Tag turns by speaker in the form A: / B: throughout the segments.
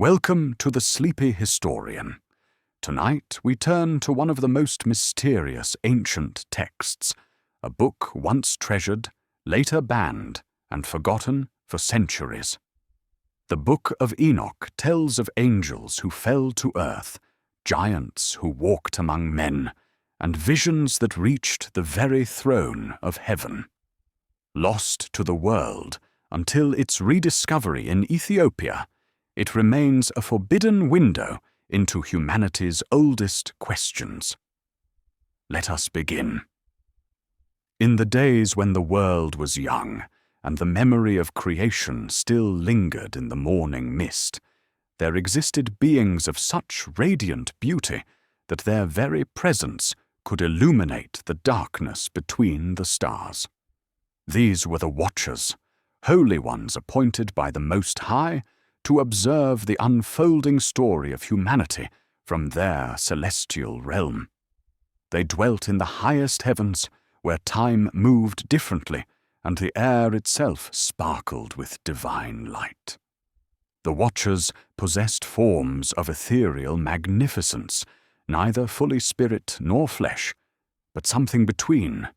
A: Welcome to the Sleepy Historian. Tonight we turn to one of the most mysterious ancient texts, a book once treasured, later banned, and forgotten for centuries. The Book of Enoch tells of angels who fell to earth, giants who walked among men, and visions that reached the very throne of heaven. Lost to the world until its rediscovery in Ethiopia, it remains a forbidden window into humanity's oldest questions. Let us begin. In the days when the world was young, and the memory of creation still lingered in the morning mist, there existed beings of such radiant beauty that their very presence could illuminate the darkness between the stars. These were the Watchers, holy ones appointed by the Most High to observe the unfolding story of humanity from their celestial realm. They dwelt in the highest heavens, where time moved differently and the air itself sparkled with divine light. The Watchers possessed forms of ethereal magnificence, neither fully spirit nor flesh, but something between,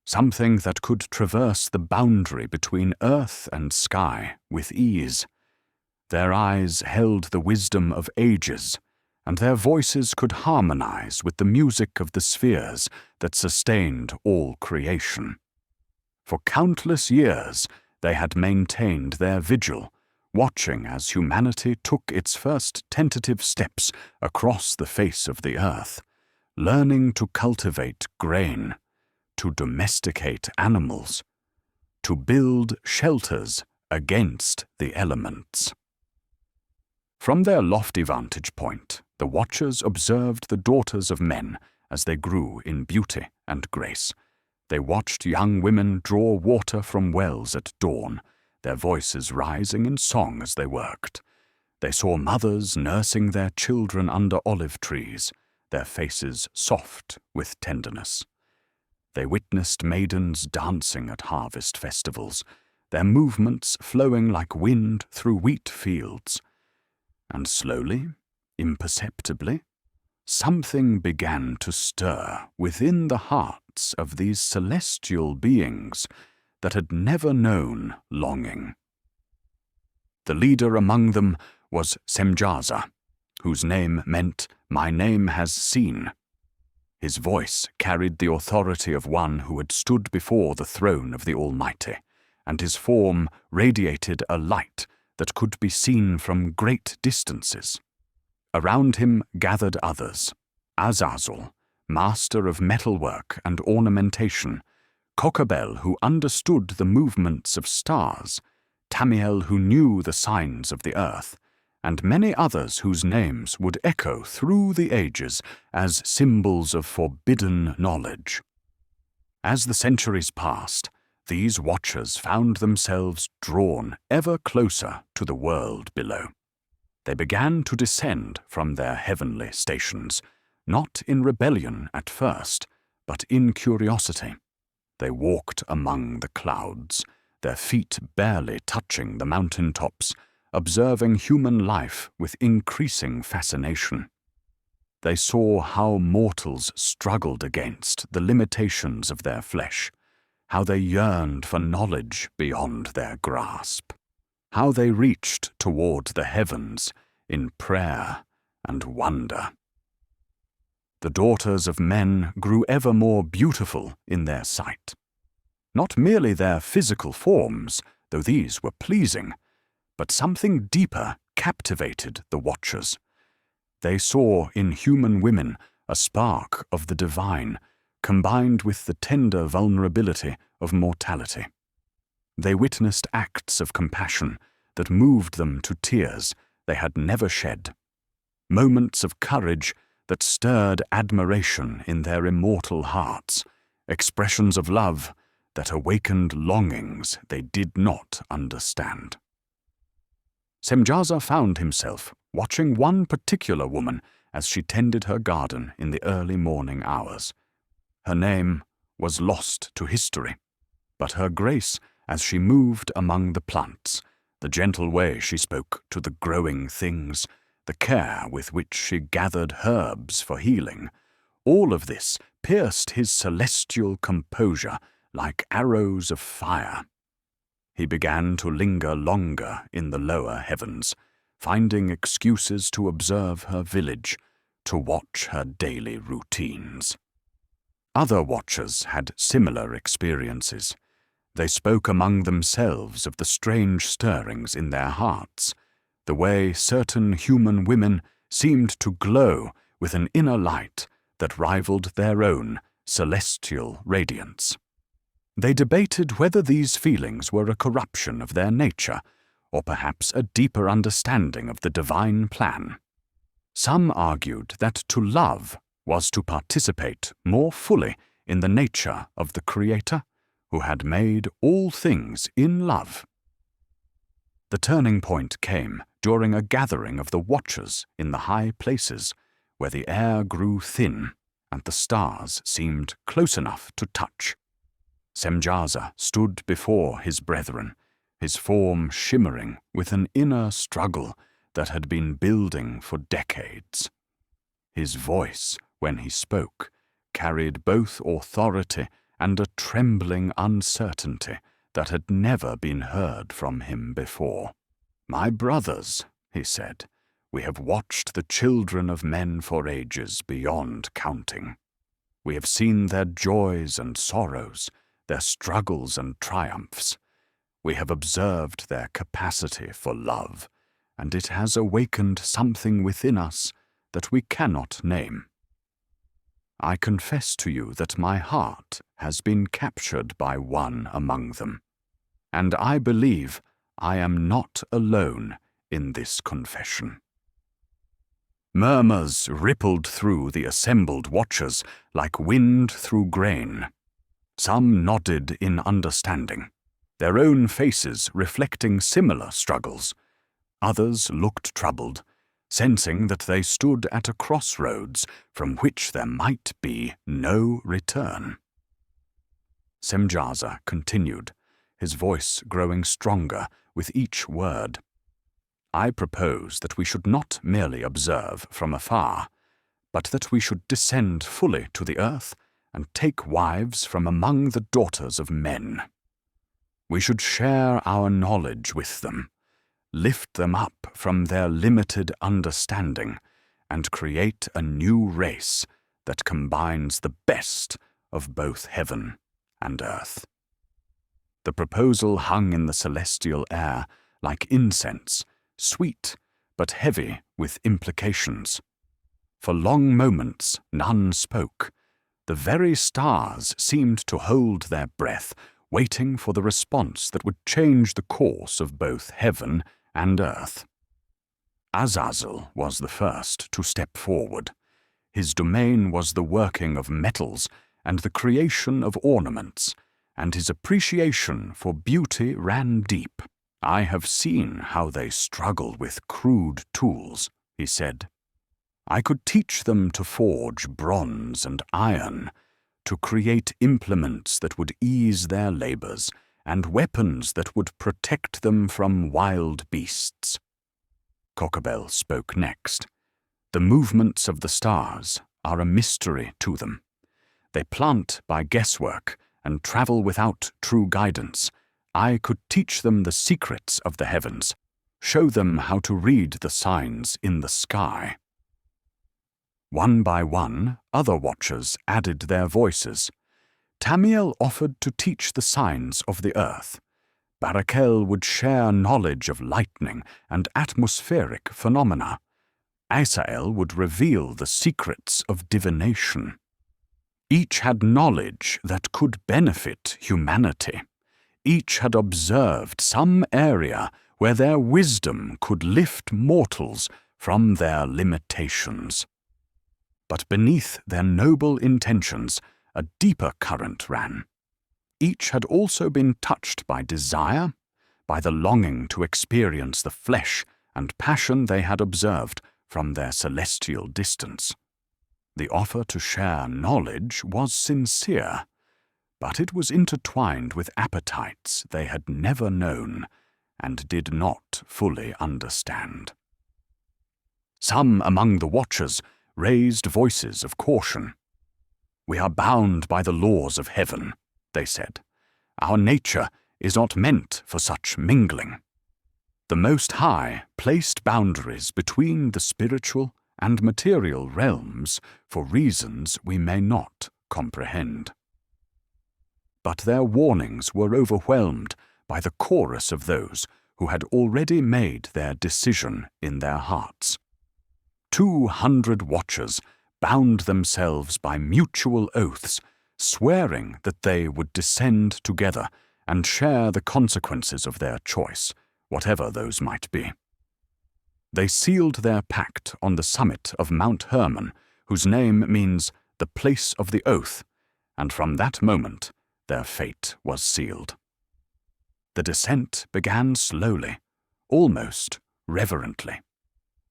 A: something that could traverse the boundary between earth and sky with ease. Their eyes held the wisdom of ages, and their voices could harmonize with the music of the spheres that sustained all creation. For countless years they had maintained their vigil, watching as humanity took its first tentative steps across the face of the earth, learning to cultivate grain, to domesticate animals, to build shelters against the elements. From their lofty vantage point, the Watchers observed the daughters of men as they grew in beauty and grace. They watched young women draw water from wells at dawn, their voices rising in song as they worked. They saw mothers nursing their children under olive trees, their faces soft with tenderness. They witnessed maidens dancing at harvest festivals, their movements flowing like wind through wheat fields. And slowly, imperceptibly, something began to stir within the hearts of these celestial beings that had never known longing. The leader among them was Semjaza, whose name meant, "My name has seen." His voice carried the authority of one who had stood before the throne of the Almighty, and his form radiated a light that could be seen from great distances. Around him gathered others: Azazel, master of metalwork and ornamentation; Kokabel, who understood the movements of stars; Tamiel, who knew the signs of the earth; and many others whose names would echo through the ages as symbols of forbidden knowledge. As the centuries passed, these Watchers found themselves drawn ever closer to the world below. They began to descend from their heavenly stations, not in rebellion at first, but in curiosity. They walked among the clouds, their feet barely touching the mountain tops, observing human life with increasing fascination. They saw how mortals struggled against the limitations of their flesh, how they yearned for knowledge beyond their grasp, how they reached toward the heavens in prayer and wonder. The daughters of men grew ever more beautiful in their sight. Not merely their physical forms, though these were pleasing, but something deeper captivated the Watchers. They saw in human women a spark of the divine, combined with the tender vulnerability of mortality. They witnessed acts of compassion that moved them to tears they had never shed, moments of courage that stirred admiration in their immortal hearts, expressions of love that awakened longings they did not understand. Semjaza found himself watching one particular woman as she tended her garden in the early morning hours. Her name was lost to history, but her grace as she moved among the plants, The gentle way she spoke to the growing things, the care with which she gathered herbs for healing, all of this pierced his celestial composure like arrows of fire. He began to linger longer in the lower heavens, finding excuses to observe her village, to watch her daily routines. Other watchers had similar experiences. They spoke among themselves of the strange stirrings in their hearts, the way certain human women seemed to glow with an inner light that rivaled their own celestial radiance. They debated whether these feelings were a corruption of their nature, or perhaps a deeper understanding of the divine plan. Some argued that to love was to participate more fully in the nature of the Creator, who had made all things in love. The turning point came during a gathering of the watchers in the high places, where the air grew thin and the stars seemed close enough to touch. Semjaza stood before his brethren, his form shimmering with an inner struggle that had been building for decades. His voice, when he spoke, carried both authority and a trembling uncertainty that had never been heard from him before. "My brothers," he said, "we have watched the children of men for ages beyond counting. We have seen their joys and sorrows, their struggles and triumphs. We have observed their capacity for love, and it has awakened something within us that we cannot name. I confess to you that my heart has been captured by one among them, and I believe I am not alone in this confession." Murmurs rippled through the assembled watchers like wind through grain. Some nodded in understanding, their own faces reflecting similar struggles. Others looked troubled, sensing that they stood at a crossroads from which there might be no return. Semjaza continued, his voice growing stronger with each word. "I propose that we should not merely observe from afar, but that we should descend fully to the earth and take wives from among the daughters of men. We should share our knowledge with them, lift them up from their limited understanding, and create a new race that combines the best of both heaven and earth." The proposal hung in the celestial air like incense, sweet but heavy with implications. For long moments none spoke. The very stars seemed to hold their breath, waiting for the response that would change the course of both heaven and earth. Azazel was the first to step forward. His domain was the working of metals and the creation of ornaments, and his appreciation for beauty ran deep. "I have seen how they struggle with crude tools," he said. "I could teach them to forge bronze and iron, to create implements that would ease their labors, and weapons that would protect them from wild beasts." Kokabel spoke next. "The movements of the stars are a mystery to them. They plant by guesswork and travel without true guidance. I could teach them the secrets of the heavens, show them how to read the signs in the sky." One by one, other watchers added their voices. Tamiel offered to teach the signs of the earth. Barakel would share knowledge of lightning and atmospheric phenomena. Asael would reveal the secrets of divination. Each had knowledge that could benefit humanity. Each had observed some area where their wisdom could lift mortals from their limitations. But beneath their noble intentions, a deeper current ran. Each had also been touched by desire, by the longing to experience the flesh and passion they had observed from their celestial distance. The offer to share knowledge was sincere, but it was intertwined with appetites they had never known, and did not fully understand. Some among the watchers raised voices of caution. "We are bound by the laws of heaven," they said. "Our nature is not meant for such mingling." The Most High placed boundaries between the spiritual and material realms for reasons we may not comprehend. But their warnings were overwhelmed by the chorus of those who had already made their decision in their hearts. 200 watchers bound themselves by mutual oaths, swearing that they would descend together and share the consequences of their choice, whatever those might be. They sealed their pact on the summit of Mount Hermon, whose name means the place of the oath, and from that moment their fate was sealed. The descent began slowly, almost reverently.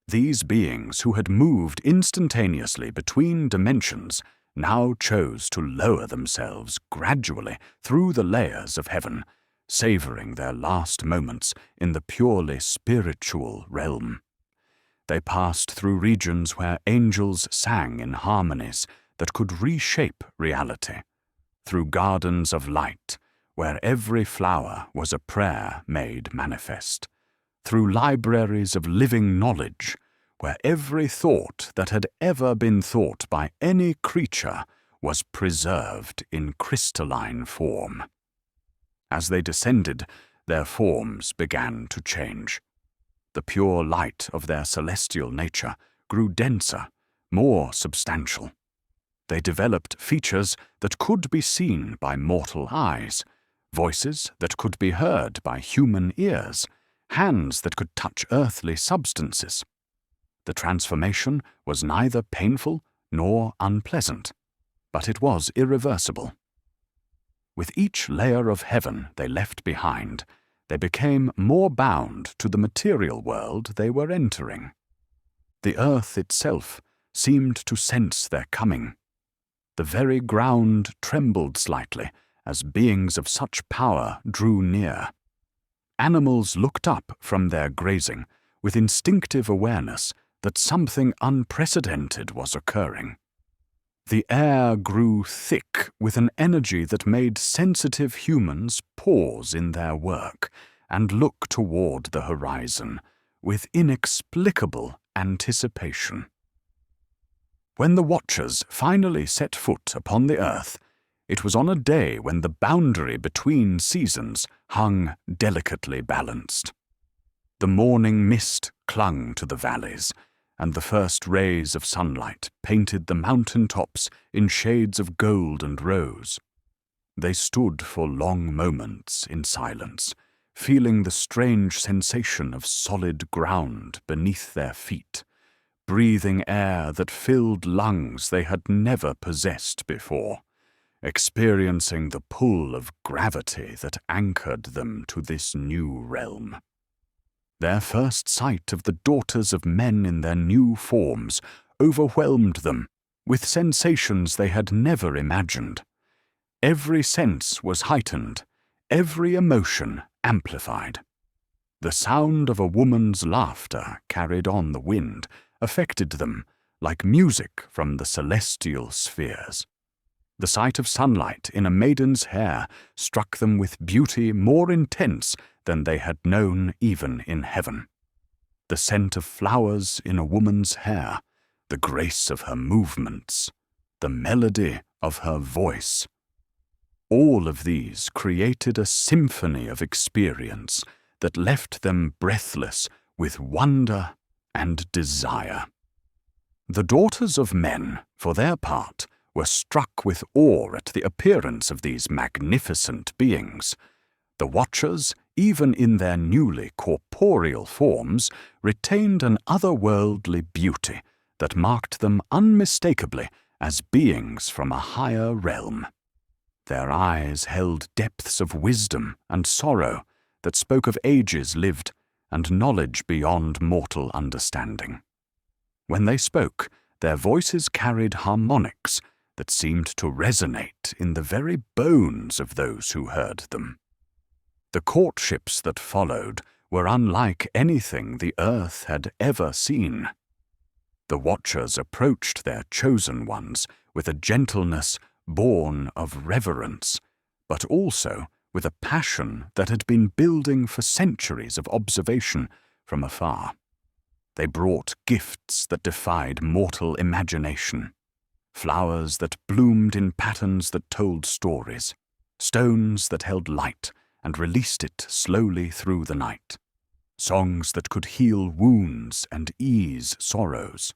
A: These beings who had moved instantaneously between dimensions now chose to lower themselves gradually through the layers of heaven, savoring their last moments in the purely spiritual realm. They passed through regions where angels sang in harmonies that could reshape reality, through gardens of light where every flower was a prayer made manifest, through libraries of living knowledge where every thought that had ever been thought by any creature was preserved in crystalline form. As they descended, their forms began to change. The pure light of their celestial nature grew denser, more substantial. They developed features that could be seen by mortal eyes, voices that could be heard by human ears, hands that could touch earthly substances. The transformation was neither painful nor unpleasant, but it was irreversible. With each layer of heaven they left behind, they became more bound to the material world they were entering. The earth itself seemed to sense their coming. The very ground trembled slightly as beings of such power drew near. Animals looked up from their grazing with instinctive awareness that something unprecedented was occurring. The air grew thick with an energy that made sensitive humans pause in their work and look toward the horizon with inexplicable anticipation. When the watchers finally set foot upon the earth, it was on a day when the boundary between seasons hung delicately balanced. The morning mist clung to the valleys, and the first rays of sunlight painted the mountain tops in shades of gold and rose. They stood for long moments in silence, feeling the strange sensation of solid ground beneath their feet, breathing air that filled lungs they had never possessed before, experiencing the pull of gravity that anchored them to this new realm. Their first sight of the daughters of men in their new forms overwhelmed them with sensations they had never imagined. Every sense was heightened, every emotion amplified. The sound of a woman's laughter carried on the wind affected them like music from the celestial spheres. The sight of sunlight in a maiden's hair struck them with beauty more intense than they had known even in heaven. The scent of flowers in a woman's hair, the grace of her movements, the melody of her voice. All of these created a symphony of experience that left them breathless with wonder and desire. The daughters of men, for their part, were struck with awe at the appearance of these magnificent beings. The watchers, even in their newly corporeal forms, retained an otherworldly beauty that marked them unmistakably as beings from a higher realm. Their eyes held depths of wisdom and sorrow that spoke of ages lived and knowledge beyond mortal understanding. When they spoke, their voices carried harmonics that seemed to resonate in the very bones of those who heard them. The courtships that followed were unlike anything the earth had ever seen. The watchers approached their chosen ones with a gentleness born of reverence, but also with a passion that had been building for centuries of observation from afar. They brought gifts that defied mortal imagination, flowers that bloomed in patterns that told stories, stones that held light and released it slowly through the night, songs that could heal wounds and ease sorrows.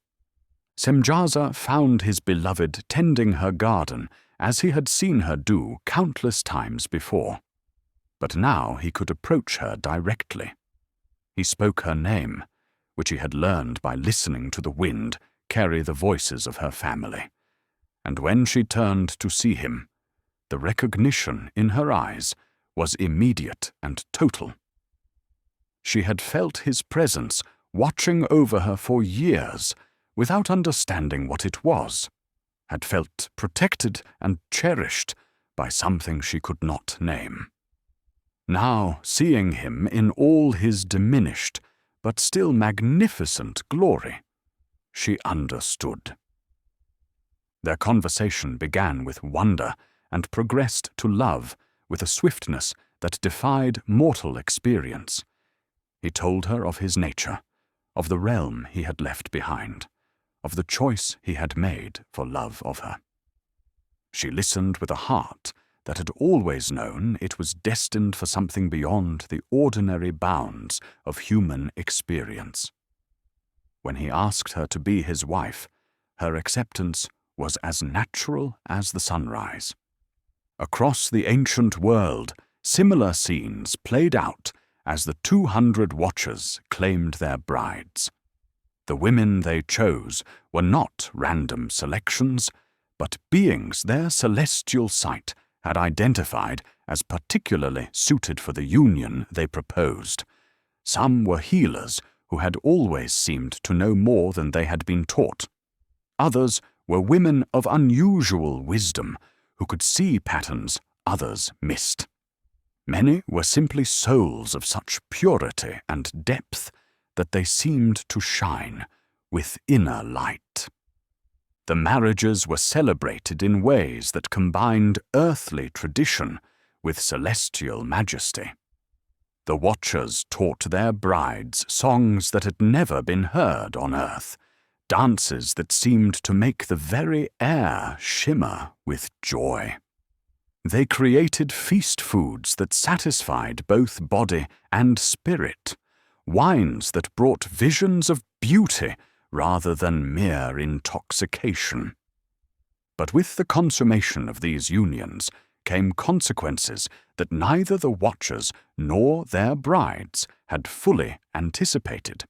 A: Semjaza found his beloved tending her garden as he had seen her do countless times before. But now he could approach her directly. He spoke her name, which he had learned by listening to the wind carry the voices of her family. And when she turned to see him, the recognition in her eyes was immediate and total. She had felt his presence watching over her for years without understanding what it was, had felt protected and cherished by something she could not name. Now, seeing him in all his diminished but still magnificent glory, she understood. Their conversation began with wonder and progressed to love with a swiftness that defied mortal experience. He told her of his nature, of the realm he had left behind, of the choice he had made for love of her. She listened with a heart that had always known it was destined for something beyond the ordinary bounds of human experience. When he asked her to be his wife, her acceptance was as natural as the sunrise. Across the ancient world, similar scenes played out as the 200 watchers claimed their brides. The women they chose were not random selections, but beings their celestial sight had identified as particularly suited for the union they proposed. Some were healers who had always seemed to know more than they had been taught. Others were women of unusual wisdom who could see patterns others missed. Many were simply souls of such purity and depth that they seemed to shine with inner light. The marriages were celebrated in ways that combined earthly tradition with celestial majesty. The watchers taught their brides songs that had never been heard on earth, dances that seemed to make the very air shimmer with joy. They created feast foods that satisfied both body and spirit, wines that brought visions of beauty rather than mere intoxication. But with the consummation of these unions came consequences that neither the watchers nor their brides had fully anticipated.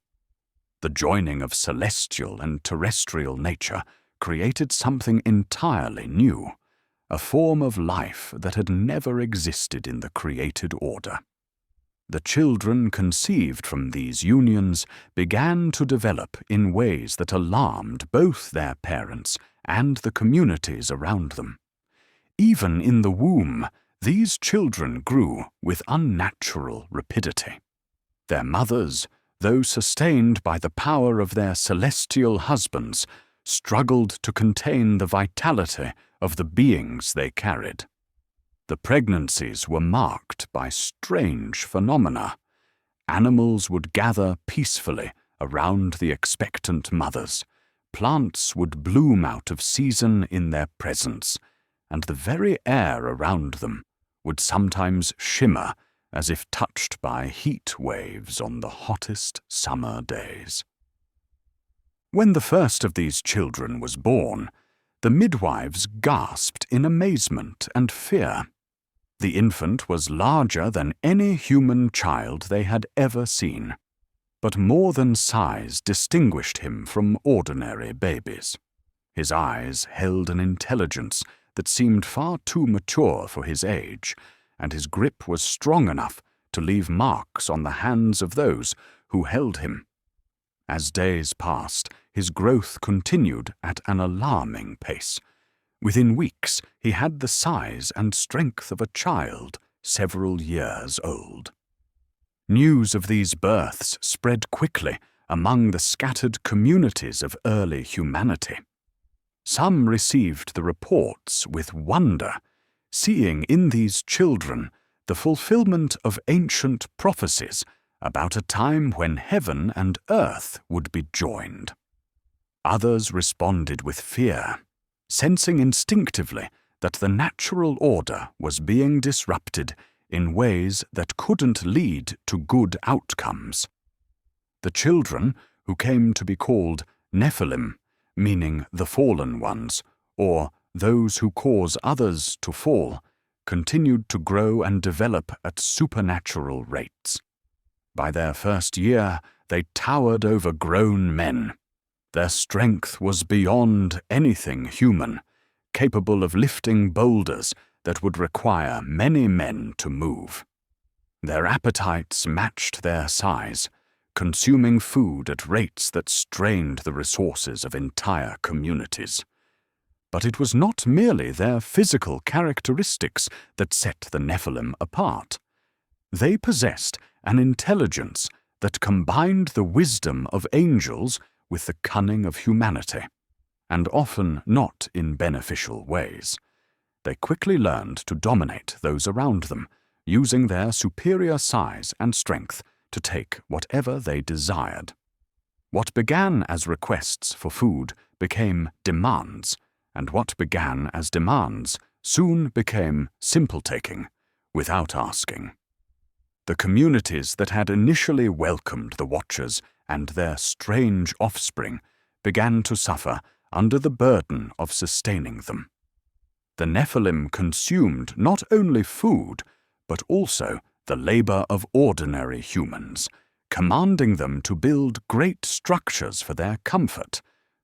A: The joining of celestial and terrestrial nature created something entirely new, a form of life that had never existed in the created order. The children conceived from these unions began to develop in ways that alarmed both their parents and the communities around them. Even in the womb, these children grew with unnatural rapidity. Their mothers, though sustained by the power of their celestial husbands, struggled to contain the vitality of the beings they carried. The pregnancies were marked by strange phenomena. Animals would gather peacefully around the expectant mothers. Plants would bloom out of season in their presence, and the very air around them would sometimes shimmer as if touched by heat waves on the hottest summer days. When the first of these children was born, the midwives gasped in amazement and fear. The infant was larger than any human child they had ever seen, but more than size distinguished him from ordinary babies. His eyes held an intelligence that seemed far too mature for his age, and his grip was strong enough to leave marks on the hands of those who held him. As days passed, his growth continued at an alarming pace. Within weeks, he had the size and strength of a child several years old. News of these births spread quickly among the scattered communities of early humanity. Some received the reports with wonder, seeing in these children the fulfillment of ancient prophecies about a time when heaven and earth would be joined. Others responded with fear, sensing instinctively that the natural order was being disrupted in ways that couldn't lead to good outcomes. The children, who came to be called Nephilim, meaning the fallen ones, or those who cause others to fall, continued to grow and develop at supernatural rates. By their first year, they towered over grown men. Their strength was beyond anything human, capable of lifting boulders that would require many men to move. Their appetites matched their size, consuming food at rates that strained the resources of entire communities. But it was not merely their physical characteristics that set the Nephilim apart. They possessed an intelligence that combined the wisdom of angels with the cunning of humanity, and often not in beneficial ways. They quickly learned to dominate those around them, using their superior size and strength to take whatever they desired. What began as requests for food became demands, and what began as demands soon became simple taking, without asking. The communities that had initially welcomed the Watchers and their strange offspring began to suffer under the burden of sustaining them. The Nephilim consumed not only food, but also the labor of ordinary humans, commanding them to build great structures for their comfort,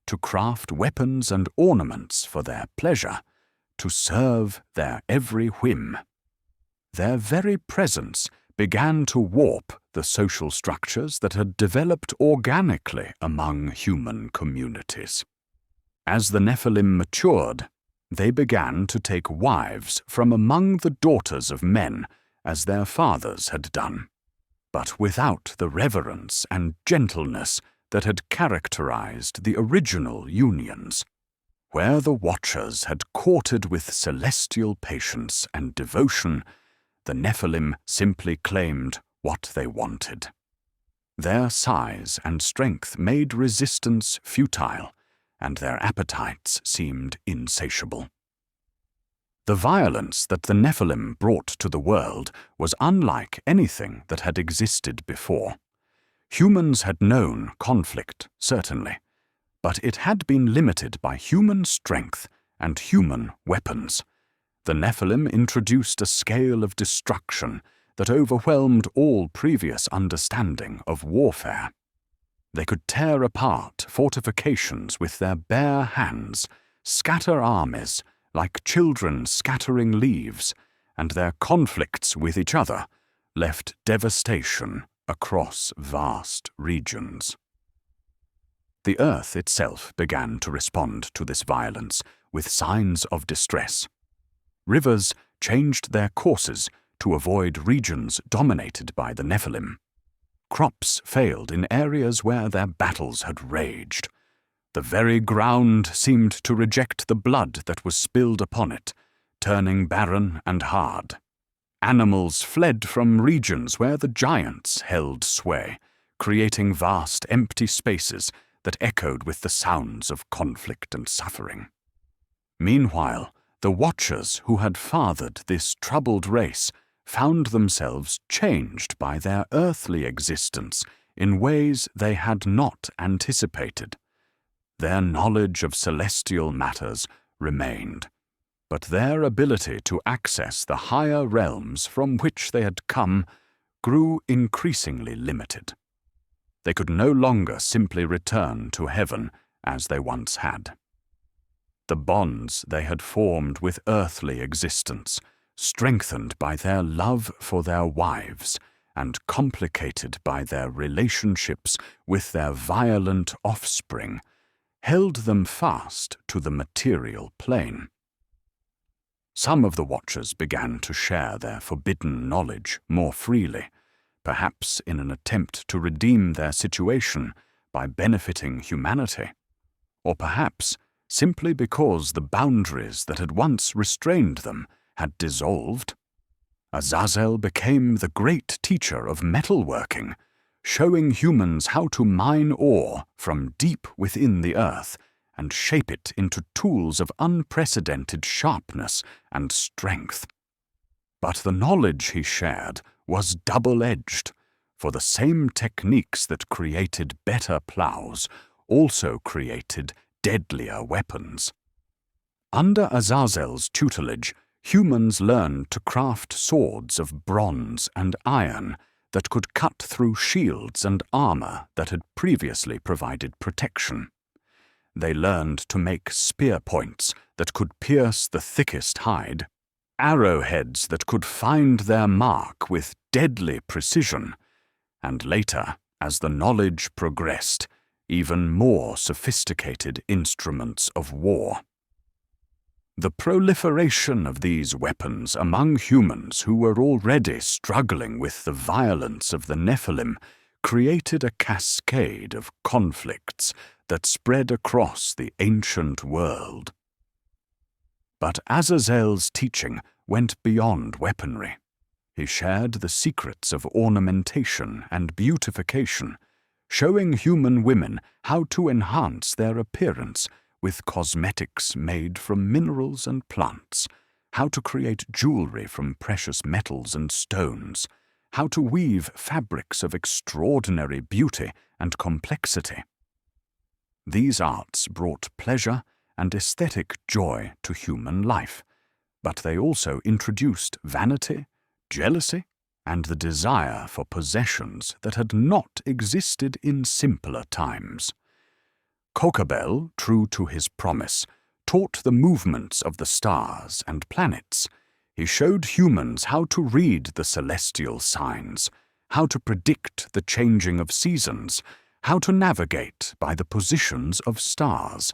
A: to craft weapons and ornaments for their pleasure, to serve their every whim. Their very presence began to warp the social structures that had developed organically among human communities. As the Nephilim matured, they began to take wives from among the daughters of men, as their fathers had done, but without the reverence and gentleness that had characterized the original unions. Where the Watchers had courted with celestial patience and devotion, the Nephilim simply claimed what they wanted. Their size and strength made resistance futile, and their appetites seemed insatiable. The violence that the Nephilim brought to the world was unlike anything that had existed before. Humans had known conflict, certainly, but it had been limited by human strength and human weapons. The Nephilim introduced a scale of destruction that overwhelmed all previous understanding of warfare. They could tear apart fortifications with their bare hands, scatter armies like children scattering leaves, and their conflicts with each other left devastation across vast regions. The earth itself began to respond to this violence with signs of distress. Rivers changed their courses to avoid regions dominated by the Nephilim. Crops failed in areas where their battles had raged. The very ground seemed to reject the blood that was spilled upon it, turning barren and hard. Animals fled from regions where the giants held sway, creating vast empty spaces that echoed with the sounds of conflict and suffering. Meanwhile, the Watchers who had fathered this troubled race found themselves changed by their earthly existence in ways they had not anticipated. Their knowledge of celestial matters remained, but their ability to access the higher realms from which they had come grew increasingly limited. They could no longer simply return to heaven as they once had. The bonds they had formed with earthly existence, strengthened by their love for their wives and complicated by their relationships with their violent offspring, held them fast to the material plane. Some of the Watchers began to share their forbidden knowledge more freely, perhaps in an attempt to redeem their situation by benefiting humanity, or perhaps simply because the boundaries that had once restrained them had dissolved. Azazel became the great teacher of metalworking, showing humans how to mine ore from deep within the earth and shape it into tools of unprecedented sharpness and strength. But the knowledge he shared was double-edged, for the same techniques that created better plows also created deadlier weapons. Under Azazel's tutelage, humans learned to craft swords of bronze and iron that could cut through shields and armor that had previously provided protection. They learned to make spear points that could pierce the thickest hide, arrowheads that could find their mark with deadly precision, and later, as the knowledge progressed, even more sophisticated instruments of war. The proliferation of these weapons among humans who were already struggling with the violence of the Nephilim created a cascade of conflicts that spread across the ancient world. But Azazel's teaching went beyond weaponry. He shared the secrets of ornamentation and beautification, showing human women how to enhance their appearance with cosmetics made from minerals and plants, how to create jewelry from precious metals and stones, how to weave fabrics of extraordinary beauty and complexity. These arts brought pleasure and aesthetic joy to human life, but they also introduced vanity, jealousy, and the desire for possessions that had not existed in simpler times. Kokabel, true to his promise, taught the movements of the stars and planets. He showed humans how to read the celestial signs, how to predict the changing of seasons, how to navigate by the positions of stars.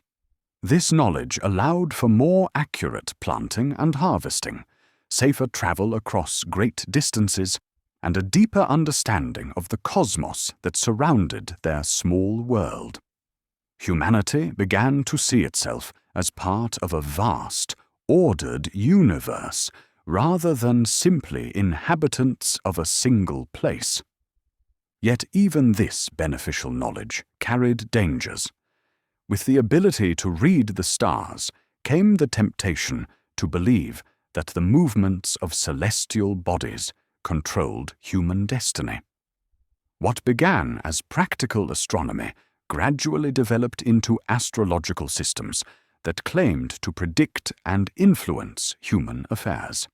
A: This knowledge allowed for more accurate planting and harvesting, safer travel across great distances, and a deeper understanding of the cosmos that surrounded their small world. Humanity began to see itself as part of a vast, ordered universe, rather than simply inhabitants of a single place. Yet even this beneficial knowledge carried dangers. With the ability to read the stars came the temptation to believe that the movements of celestial bodies controlled human destiny. What began as practical astronomy gradually developed into astrological systems that claimed to predict and influence human affairs.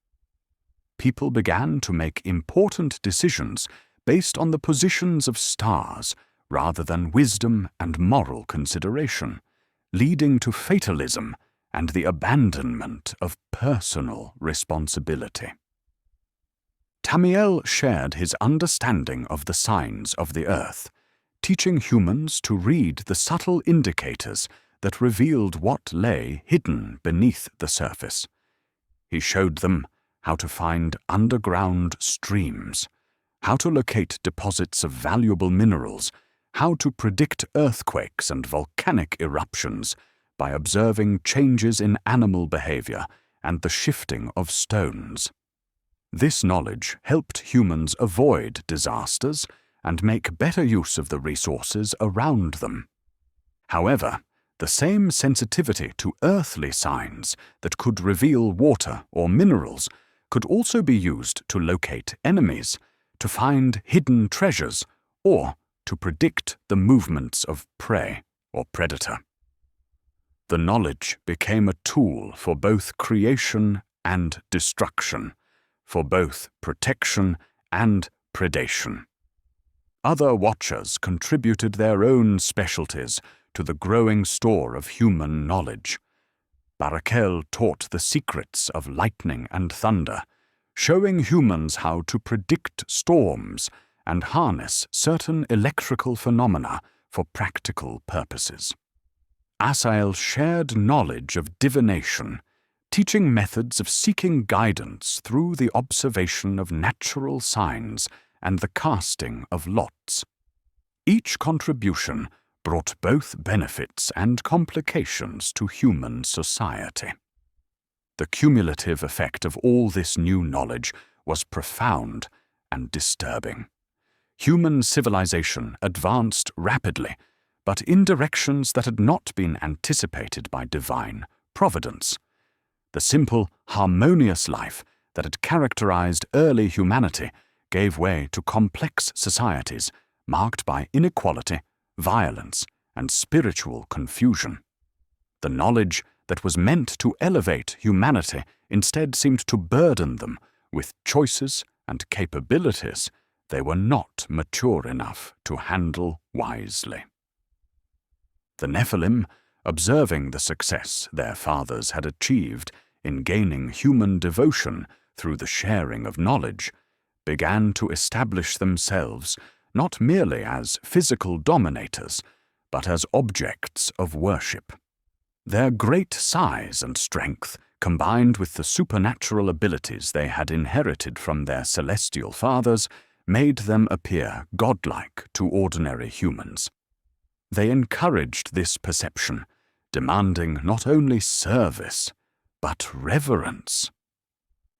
A: People began to make important decisions based on the positions of stars rather than wisdom and moral consideration, leading to fatalism and the abandonment of personal responsibility. Tamiel shared his understanding of the signs of the earth, teaching humans to read the subtle indicators that revealed what lay hidden beneath the surface. He showed them how to find underground streams, how to locate deposits of valuable minerals, how to predict earthquakes and volcanic eruptions by observing changes in animal behavior and the shifting of stones. This knowledge helped humans avoid disasters and make better use of the resources around them. However, the same sensitivity to earthly signs that could reveal water or minerals could also be used to locate enemies, to find hidden treasures, or to predict the movements of prey or predator. The knowledge became a tool for both creation and destruction, for both protection and predation. Other watchers contributed their own specialties to the growing store of human knowledge. Barakel taught the secrets of lightning and thunder, showing humans how to predict storms and harness certain electrical phenomena for practical purposes. Asael shared knowledge of divination, teaching methods of seeking guidance through the observation of natural signs and the casting of lots. Each contribution brought both benefits and complications to human society. The cumulative effect of all this new knowledge was profound and disturbing. Human civilization advanced rapidly, but in directions that had not been anticipated by divine providence. The simple, harmonious life that had characterized early humanity gave way to complex societies marked by inequality, violence, and spiritual confusion. The knowledge that was meant to elevate humanity instead seemed to burden them with choices and capabilities they were not mature enough to handle wisely. The Nephilim, observing the success their fathers had achieved in gaining human devotion through the sharing of knowledge, began to establish themselves not merely as physical dominators, but as objects of worship. Their great size and strength, combined with the supernatural abilities they had inherited from their celestial fathers, made them appear godlike to ordinary humans. They encouraged this perception, demanding not only service, but reverence.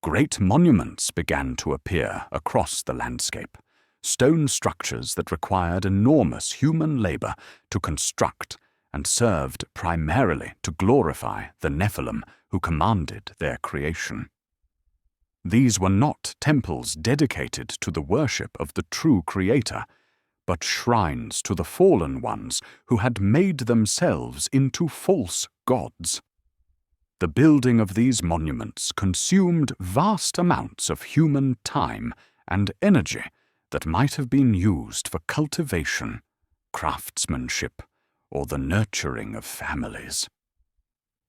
A: Great monuments began to appear across the landscape, stone structures that required enormous human labor to construct and served primarily to glorify the Nephilim who commanded their creation. These were not temples dedicated to the worship of the true Creator, but shrines to the fallen ones who had made themselves into false gods. The building of these monuments consumed vast amounts of human time and energy that might have been used for cultivation, craftsmanship, or the nurturing of families.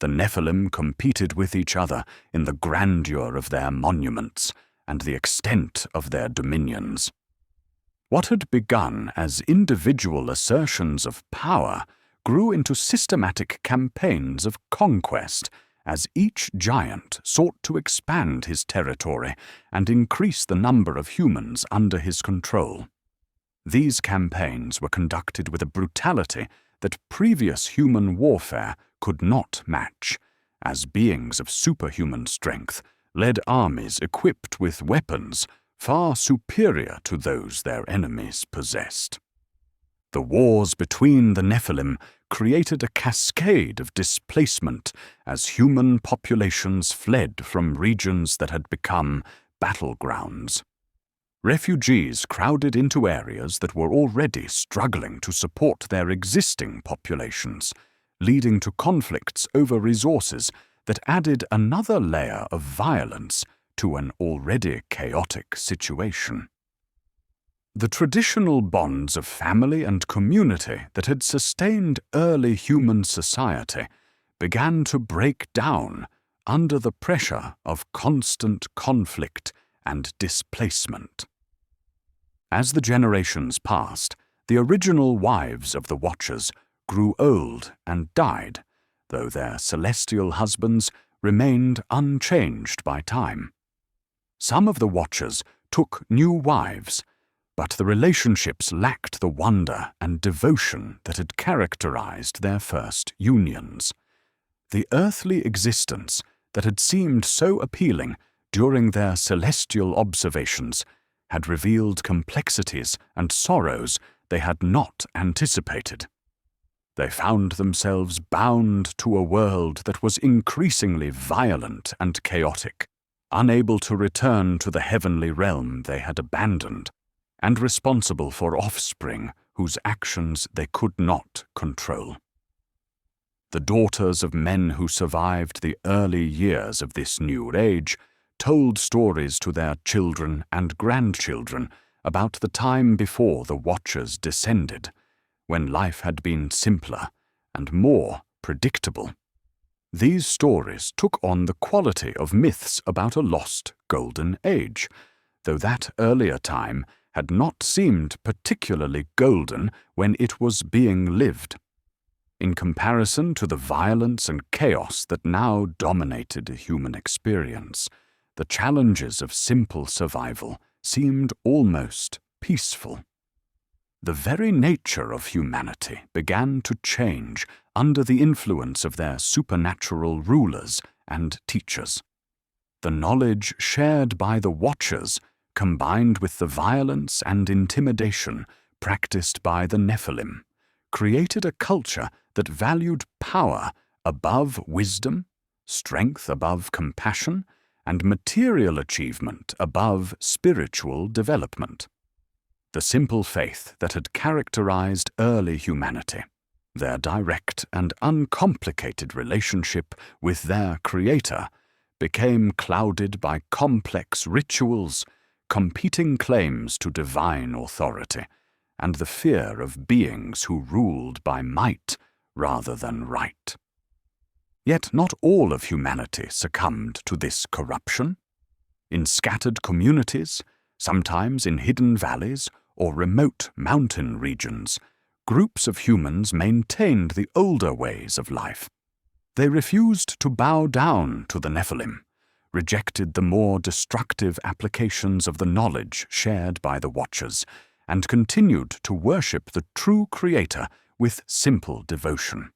A: The Nephilim competed with each other in the grandeur of their monuments and the extent of their dominions. What had begun as individual assertions of power grew into systematic campaigns of conquest as each giant sought to expand his territory and increase the number of humans under his control. These campaigns were conducted with a brutality that previous human warfare could not match, as beings of superhuman strength led armies equipped with weapons far superior to those their enemies possessed. The wars between the Nephilim created a cascade of displacement as human populations fled from regions that had become battlegrounds. Refugees crowded into areas that were already struggling to support their existing populations, leading to conflicts over resources that added another layer of violence to an already chaotic situation. The traditional bonds of family and community that had sustained early human society began to break down under the pressure of constant conflict and displacement. As the generations passed, the original wives of the Watchers grew old and died, though their celestial husbands remained unchanged by time. Some of the Watchers took new wives, but the relationships lacked the wonder and devotion that had characterized their first unions. The earthly existence that had seemed so appealing during their celestial observations had revealed complexities and sorrows they had not anticipated. They found themselves bound to a world that was increasingly violent and chaotic, unable to return to the heavenly realm they had abandoned, and responsible for offspring whose actions they could not control. The daughters of men who survived the early years of this new age told stories to their children and grandchildren about the time before the Watchers descended, when life had been simpler and more predictable. These stories took on the quality of myths about a lost golden age, though that earlier time had not seemed particularly golden when it was being lived. In comparison to the violence and chaos that now dominated human experience, the challenges of simple survival seemed almost peaceful. The very nature of humanity began to change under the influence of their supernatural rulers and teachers. The knowledge shared by the Watchers, combined with the violence and intimidation practiced by the Nephilim, created a culture that valued power above wisdom, strength above compassion, and material achievement above spiritual development. The simple faith that had characterized early humanity, their direct and uncomplicated relationship with their Creator, became clouded by complex rituals, competing claims to divine authority, and the fear of beings who ruled by might rather than right. Yet not all of humanity succumbed to this corruption. In scattered communities, sometimes in hidden valleys or remote mountain regions, groups of humans maintained the older ways of life. They refused to bow down to the Nephilim, rejected the more destructive applications of the knowledge shared by the Watchers, and continued to worship the true Creator with simple devotion.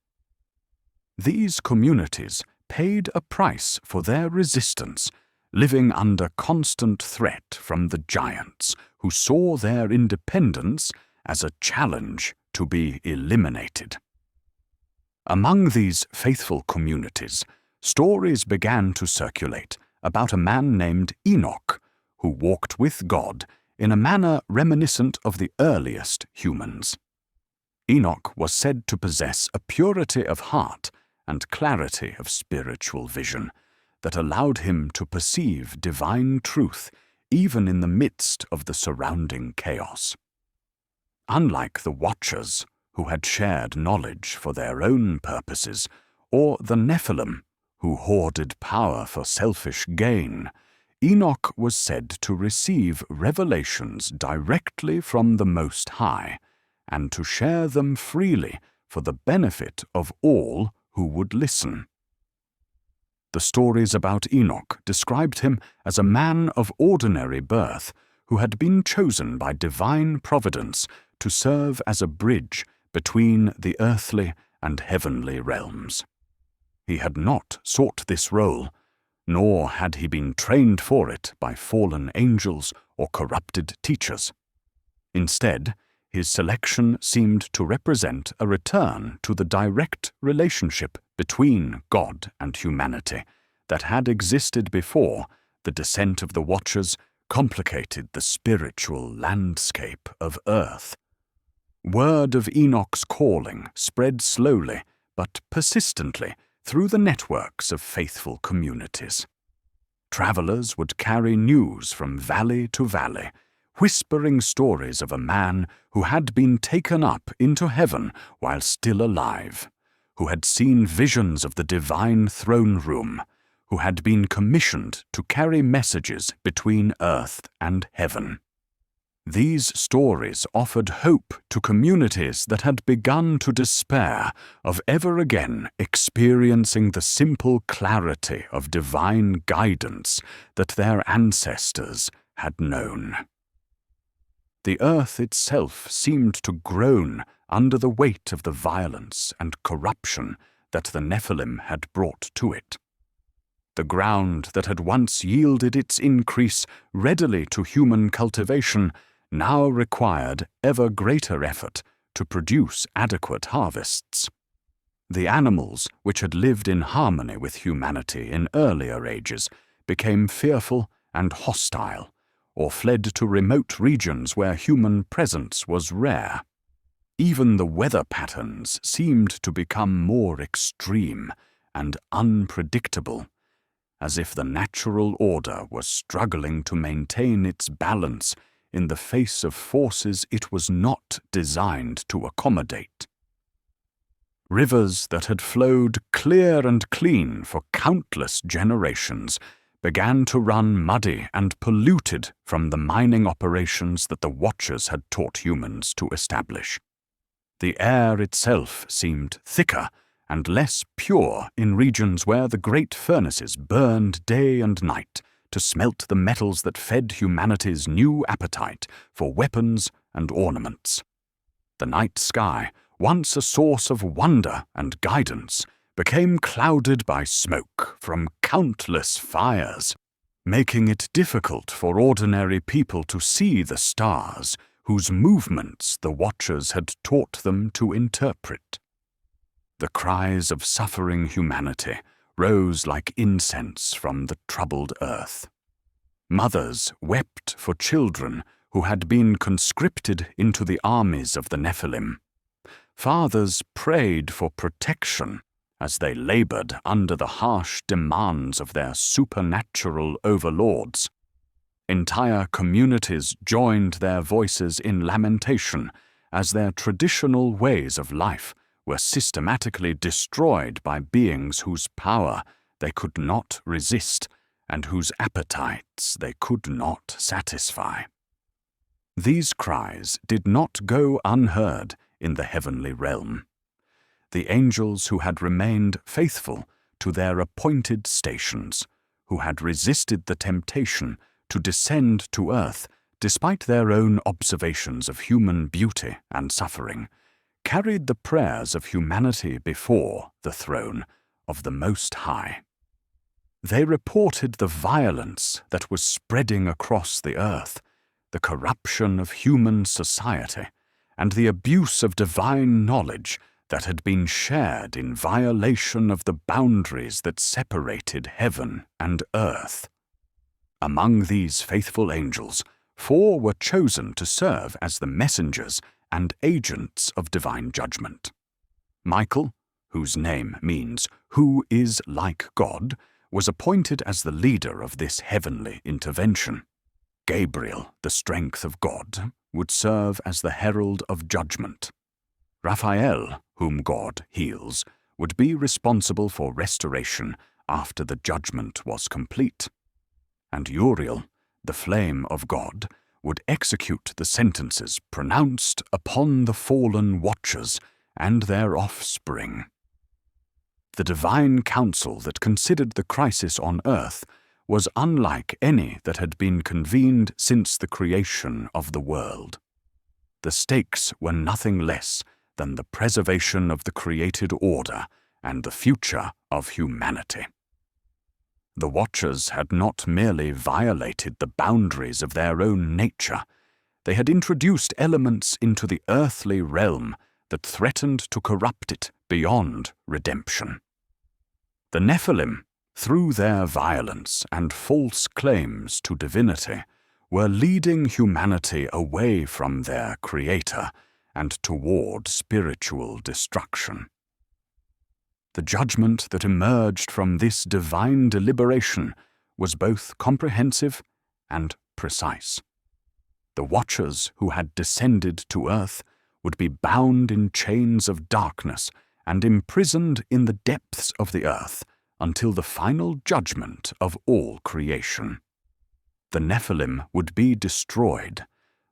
A: These communities paid a price for their resistance, living under constant threat from the giants, who saw their independence as a challenge to be eliminated. Among these faithful communities, stories began to circulate about a man named Enoch, who walked with God in a manner reminiscent of the earliest humans. Enoch was said to possess a purity of heart and clarity of spiritual vision that allowed him to perceive divine truth even in the midst of the surrounding chaos. Unlike the Watchers, who had shared knowledge for their own purposes, or the Nephilim, who hoarded power for selfish gain, Enoch was said to receive revelations directly from the Most High, and to share them freely for the benefit of all who would listen. The stories about Enoch described him as a man of ordinary birth who had been chosen by divine providence to serve as a bridge between the earthly and heavenly realms. He had not sought this role, nor had he been trained for it by fallen angels or corrupted teachers. Instead, his selection seemed to represent a return to the direct relationship between God and humanity that had existed before the descent of the Watchers complicated the spiritual landscape of Earth. Word of Enoch's calling spread slowly but persistently through the networks of faithful communities. Travelers would carry news from valley to valley, whispering stories of a man who had been taken up into heaven while still alive, who had seen visions of the divine throne room, who had been commissioned to carry messages between earth and heaven. These stories offered hope to communities that had begun to despair of ever again experiencing the simple clarity of divine guidance that their ancestors had known. The earth itself seemed to groan under the weight of the violence and corruption that the Nephilim had brought to it. The ground that had once yielded its increase readily to human cultivation now required ever greater effort to produce adequate harvests. The animals which had lived in harmony with humanity in earlier ages became fearful and hostile, or fled to remote regions where human presence was rare. Even the weather patterns seemed to become more extreme and unpredictable, as if the natural order was struggling to maintain its balance in the face of forces it was not designed to accommodate. Rivers that had flowed clear and clean for countless generations began to run muddy and polluted from the mining operations that the Watchers had taught humans to establish. The air itself seemed thicker and less pure in regions where the great furnaces burned day and night to smelt the metals that fed humanity's new appetite for weapons and ornaments. The night sky, once a source of wonder and guidance, became clouded by smoke from countless fires, making it difficult for ordinary people to see the stars whose movements the watchers had taught them to interpret. The cries of suffering humanity rose like incense from the troubled earth. Mothers wept for children who had been conscripted into the armies of the Nephilim. Fathers prayed for protection as they labored under the harsh demands of their supernatural overlords. Entire communities joined their voices in lamentation as their traditional ways of life were systematically destroyed by beings whose power they could not resist and whose appetites they could not satisfy. These cries did not go unheard in the heavenly realm. The angels who had remained faithful to their appointed stations, who had resisted the temptation to descend to earth despite their own observations of human beauty and suffering, carried the prayers of humanity before the throne of the Most High. They reported the violence that was spreading across the earth, the corruption of human society, and the abuse of divine knowledge that had been shared in violation of the boundaries that separated heaven and earth. Among these faithful angels, 4 were chosen to serve as the messengers and agents of divine judgment. Michael, whose name means "who is like God," was appointed as the leader of this heavenly intervention. Gabriel, the strength of God, would serve as the herald of judgment. Raphael, whom God heals, would be responsible for restoration after the judgment was complete. And Uriel, the flame of God, would execute the sentences pronounced upon the fallen watchers and their offspring. The divine council that considered the crisis on earth was unlike any that had been convened since the creation of the world. The stakes were nothing less than the preservation of the created order and the future of humanity. The Watchers had not merely violated the boundaries of their own nature, they had introduced elements into the earthly realm that threatened to corrupt it beyond redemption. The Nephilim, through their violence and false claims to divinity, were leading humanity away from their Creator and toward spiritual destruction. The judgment that emerged from this divine deliberation was both comprehensive and precise. The Watchers who had descended to earth would be bound in chains of darkness and imprisoned in the depths of the earth until the final judgment of all creation. The Nephilim would be destroyed,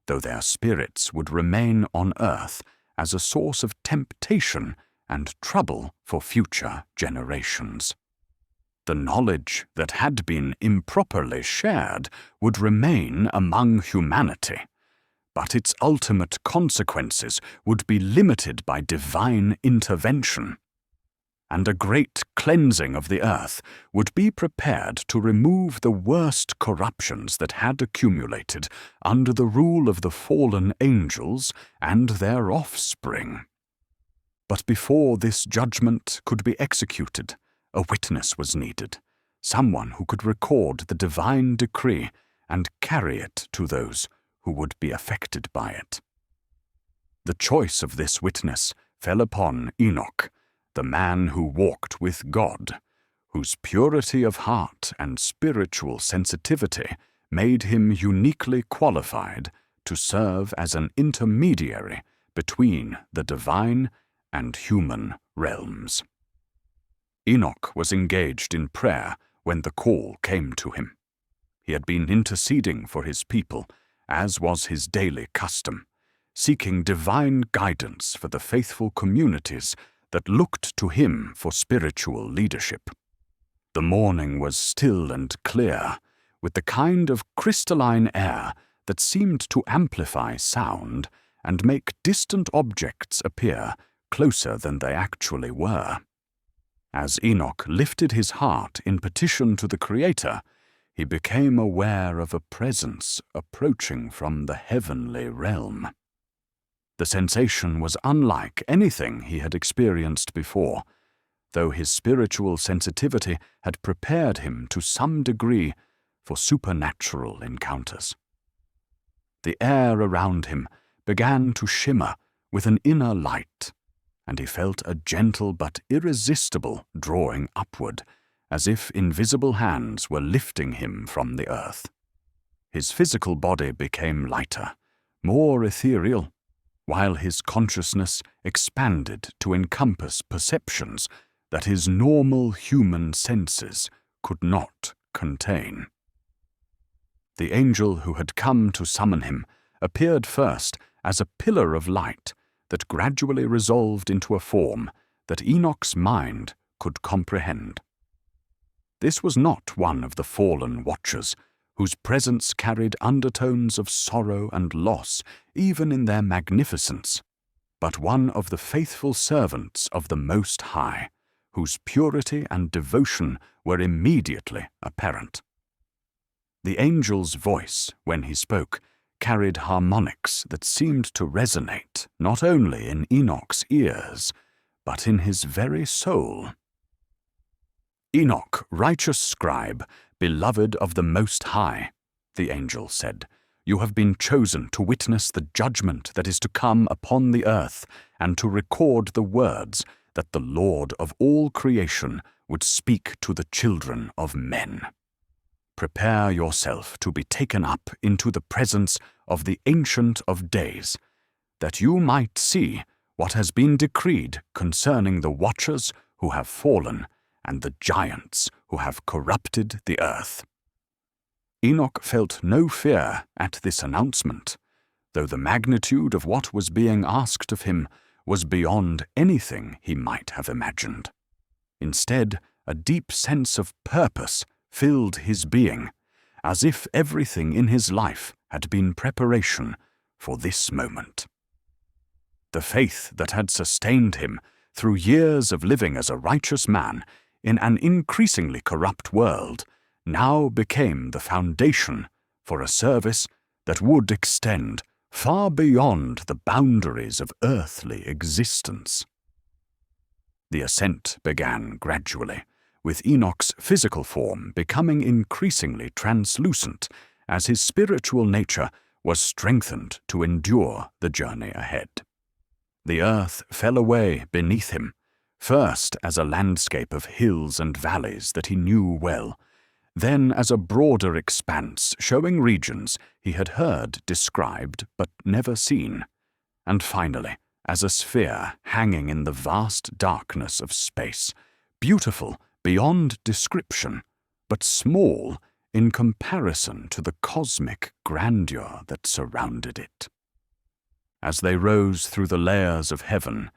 A: though their spirits would remain on earth as a source of temptation and trouble for future generations. The knowledge that had been improperly shared would remain among humanity, but its ultimate consequences would be limited by divine intervention, and a great cleansing of the earth would be prepared to remove the worst corruptions that had accumulated under the rule of the fallen angels and their offspring. But before this judgment could be executed, a witness was needed, someone who could record the divine decree and carry it to those who would be affected by it. The choice of this witness fell upon Enoch, the man who walked with God, whose purity of heart and spiritual sensitivity made him uniquely qualified to serve as an intermediary between the divine and human realms. Enoch was engaged in prayer when the call came to him. He had been interceding for his people, as was his daily custom, seeking divine guidance for the faithful communities that looked to him for spiritual leadership. The morning was still and clear, with the kind of crystalline air that seemed to amplify sound and make distant objects appear closer than they actually were. As Enoch lifted his heart in petition to the Creator, he became aware of a presence approaching from the heavenly realm. The sensation was unlike anything he had experienced before, though his spiritual sensitivity had prepared him to some degree for supernatural encounters. The air around him began to shimmer with an inner light, and he felt a gentle but irresistible drawing upward, as if invisible hands were lifting him from the earth. His physical body became lighter, more ethereal, while his consciousness expanded to encompass perceptions that his normal human senses could not contain. The angel who had come to summon him appeared first as a pillar of light that gradually resolved into a form that Enoch's mind could comprehend. This was not one of the fallen watchers, whose presence carried undertones of sorrow and loss even in their magnificence, but one of the faithful servants of the Most High, whose purity and devotion were immediately apparent. The angel's voice, when he spoke, carried harmonics that seemed to resonate not only in Enoch's ears, but in his very soul. "Enoch, righteous scribe, beloved of the Most High," the angel said, "you have been chosen to witness the judgment that is to come upon the earth and to record the words that the Lord of all creation would speak to the children of men. Prepare yourself to be taken up into the presence of the Ancient of Days, that you might see what has been decreed concerning the watchers who have fallen and the giants who have corrupted the earth." Enoch felt no fear at this announcement, though the magnitude of what was being asked of him was beyond anything he might have imagined. Instead, a deep sense of purpose filled his being, as if everything in his life had been preparation for this moment. The faith that had sustained him through years of living as a righteous man in an increasingly corrupt world now became the foundation for a service that would extend far beyond the boundaries of earthly existence. The ascent began gradually, with Enoch's physical form becoming increasingly translucent as his spiritual nature was strengthened to endure the journey ahead. The earth fell away beneath him, first as a landscape of hills and valleys that he knew well, then as a broader expanse showing regions he had heard described but never seen, and finally as a sphere hanging in the vast darkness of space, beautiful beyond description, but small in comparison to the cosmic grandeur that surrounded it. As they rose through the layers of heaven,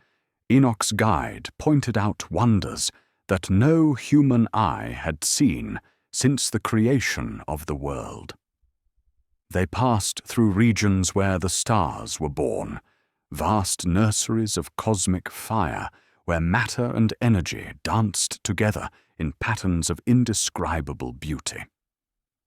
A: Enoch's guide pointed out wonders that no human eye had seen since the creation of the world. They passed through regions where the stars were born, vast nurseries of cosmic fire where matter and energy danced together in patterns of indescribable beauty.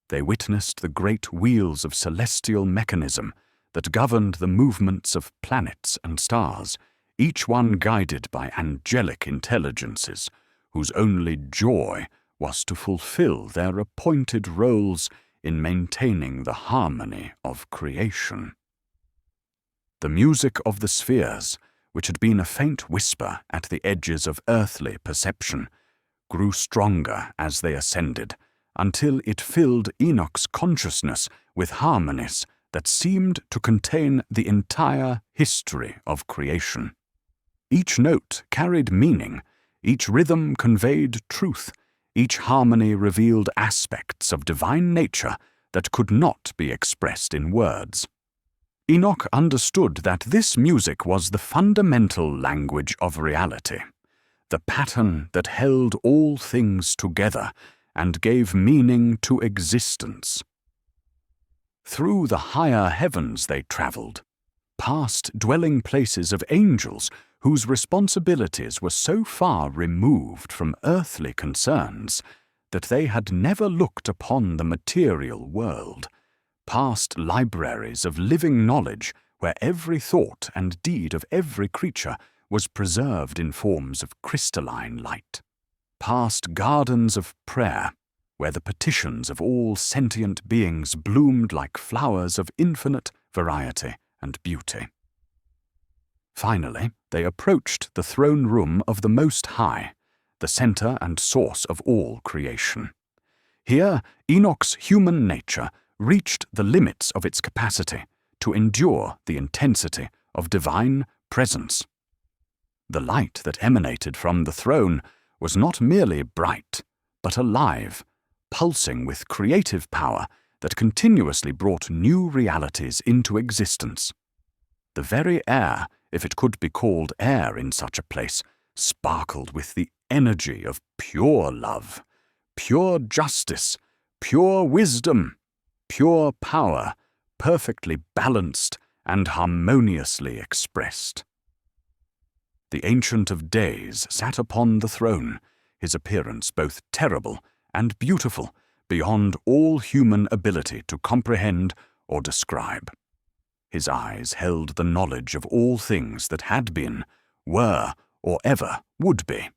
A: They witnessed the great wheels of celestial mechanism that governed the movements of planets and stars, each one guided by angelic intelligences, whose only joy was to fulfill their appointed roles in maintaining the harmony of creation. The music of the spheres, which had been a faint whisper at the edges of earthly perception, grew stronger as they ascended, until it filled Enoch's consciousness with harmonies that seemed to contain the entire history of creation. Each note carried meaning, each rhythm conveyed truth, each harmony revealed aspects of divine nature that could not be expressed in words. Enoch understood that this music was the fundamental language of reality, the pattern that held all things together and gave meaning to existence. Through the higher heavens they travelled, past dwelling places of angels whose responsibilities were so far removed from earthly concerns that they had never looked upon the material world, past libraries of living knowledge where every thought and deed of every creature was preserved in forms of crystalline light, past gardens of prayer where the petitions of all sentient beings bloomed like flowers of infinite variety and beauty. Finally, they approached the throne room of the Most High, the center and source of all creation. Here, Enoch's human nature reached the limits of its capacity to endure the intensity of divine presence. The light that emanated from the throne was not merely bright, but alive, pulsing with creative power that continuously brought new realities into existence. The very air, if it could be called air in such a place, sparkled with the energy of pure love, pure justice, pure wisdom, pure power, perfectly balanced and harmoniously expressed. The Ancient of Days sat upon the throne, his appearance both terrible and beautiful, beyond all human ability to comprehend or describe. His eyes held the knowledge of all things that had been, were, or ever would be.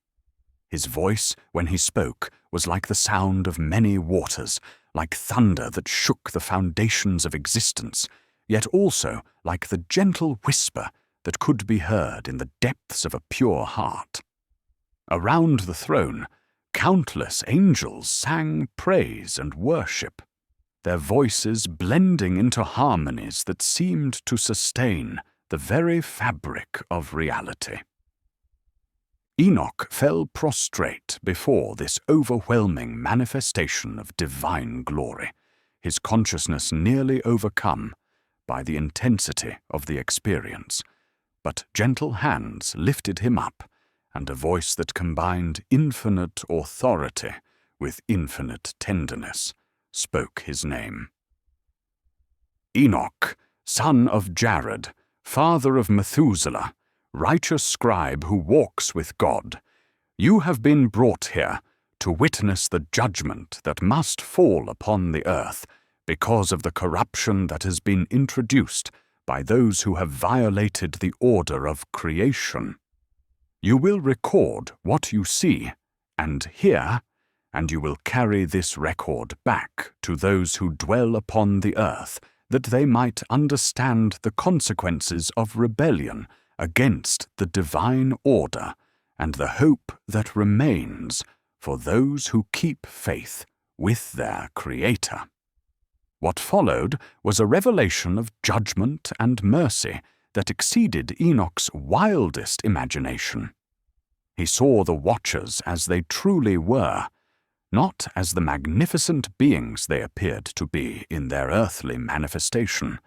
A: His voice, when he spoke, was like the sound of many waters, like thunder that shook the foundations of existence, yet also like the gentle whisper that could be heard in the depths of a pure heart. Around the throne, countless angels sang praise and worship, their voices blending into harmonies that seemed to sustain the very fabric of reality. Enoch fell prostrate before this overwhelming manifestation of divine glory, his consciousness nearly overcome by the intensity of the experience, but gentle hands lifted him up, and a voice that combined infinite authority with infinite tenderness spoke his name. Enoch, son of Jared, father of Methuselah, righteous scribe who walks with God, you have been brought here to witness the judgment that must fall upon the earth because of the corruption that has been introduced by those who have violated the order of creation. You will record what you see and hear, and you will carry this record back to those who dwell upon the earth, that they might understand the consequences of rebellion against the divine order and the hope that remains for those who keep faith with their Creator. What followed was a revelation of judgment and mercy that exceeded Enoch's wildest imagination. He saw the Watchers as they truly were, not as the magnificent beings they appeared to be in their earthly manifestation,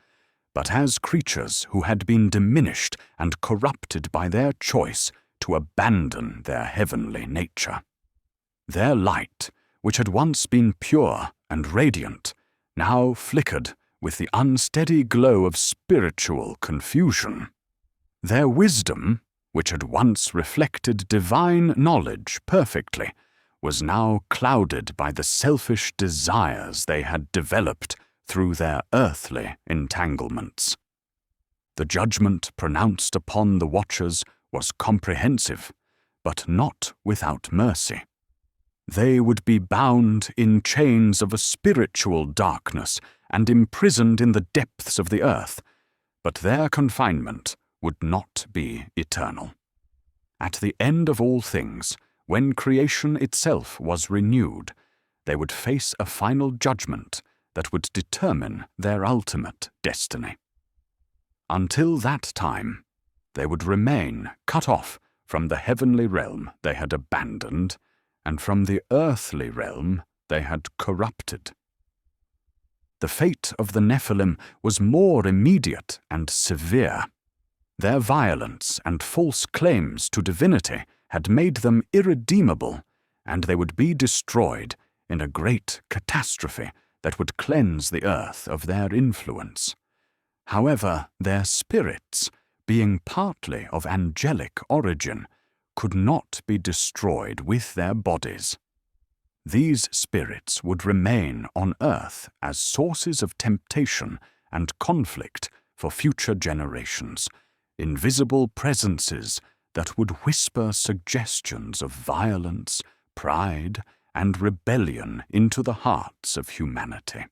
A: but as creatures who had been diminished and corrupted by their choice to abandon their heavenly nature. Their light, which had once been pure and radiant, now flickered with the unsteady glow of spiritual confusion. Their wisdom, which had once reflected divine knowledge perfectly, was now clouded by the selfish desires they had developed through their earthly entanglements. The judgment pronounced upon the Watchers was comprehensive, but not without mercy. They would be bound in chains of a spiritual darkness and imprisoned in the depths of the earth, but their confinement would not be eternal. At the end of all things, when creation itself was renewed, they would face a final judgment that would determine their ultimate destiny. Until that time, they would remain cut off from the heavenly realm they had abandoned and from the earthly realm they had corrupted. The fate of the Nephilim was more immediate and severe. Their violence and false claims to divinity had made them irredeemable, and they would be destroyed in a great catastrophe that would cleanse the earth of their influence. However, their spirits, being partly of angelic origin, could not be destroyed with their bodies. These spirits would remain on earth as sources of temptation and conflict for future generations, invisible presences that would whisper suggestions of violence, pride, and rebellion into the hearts of humanity.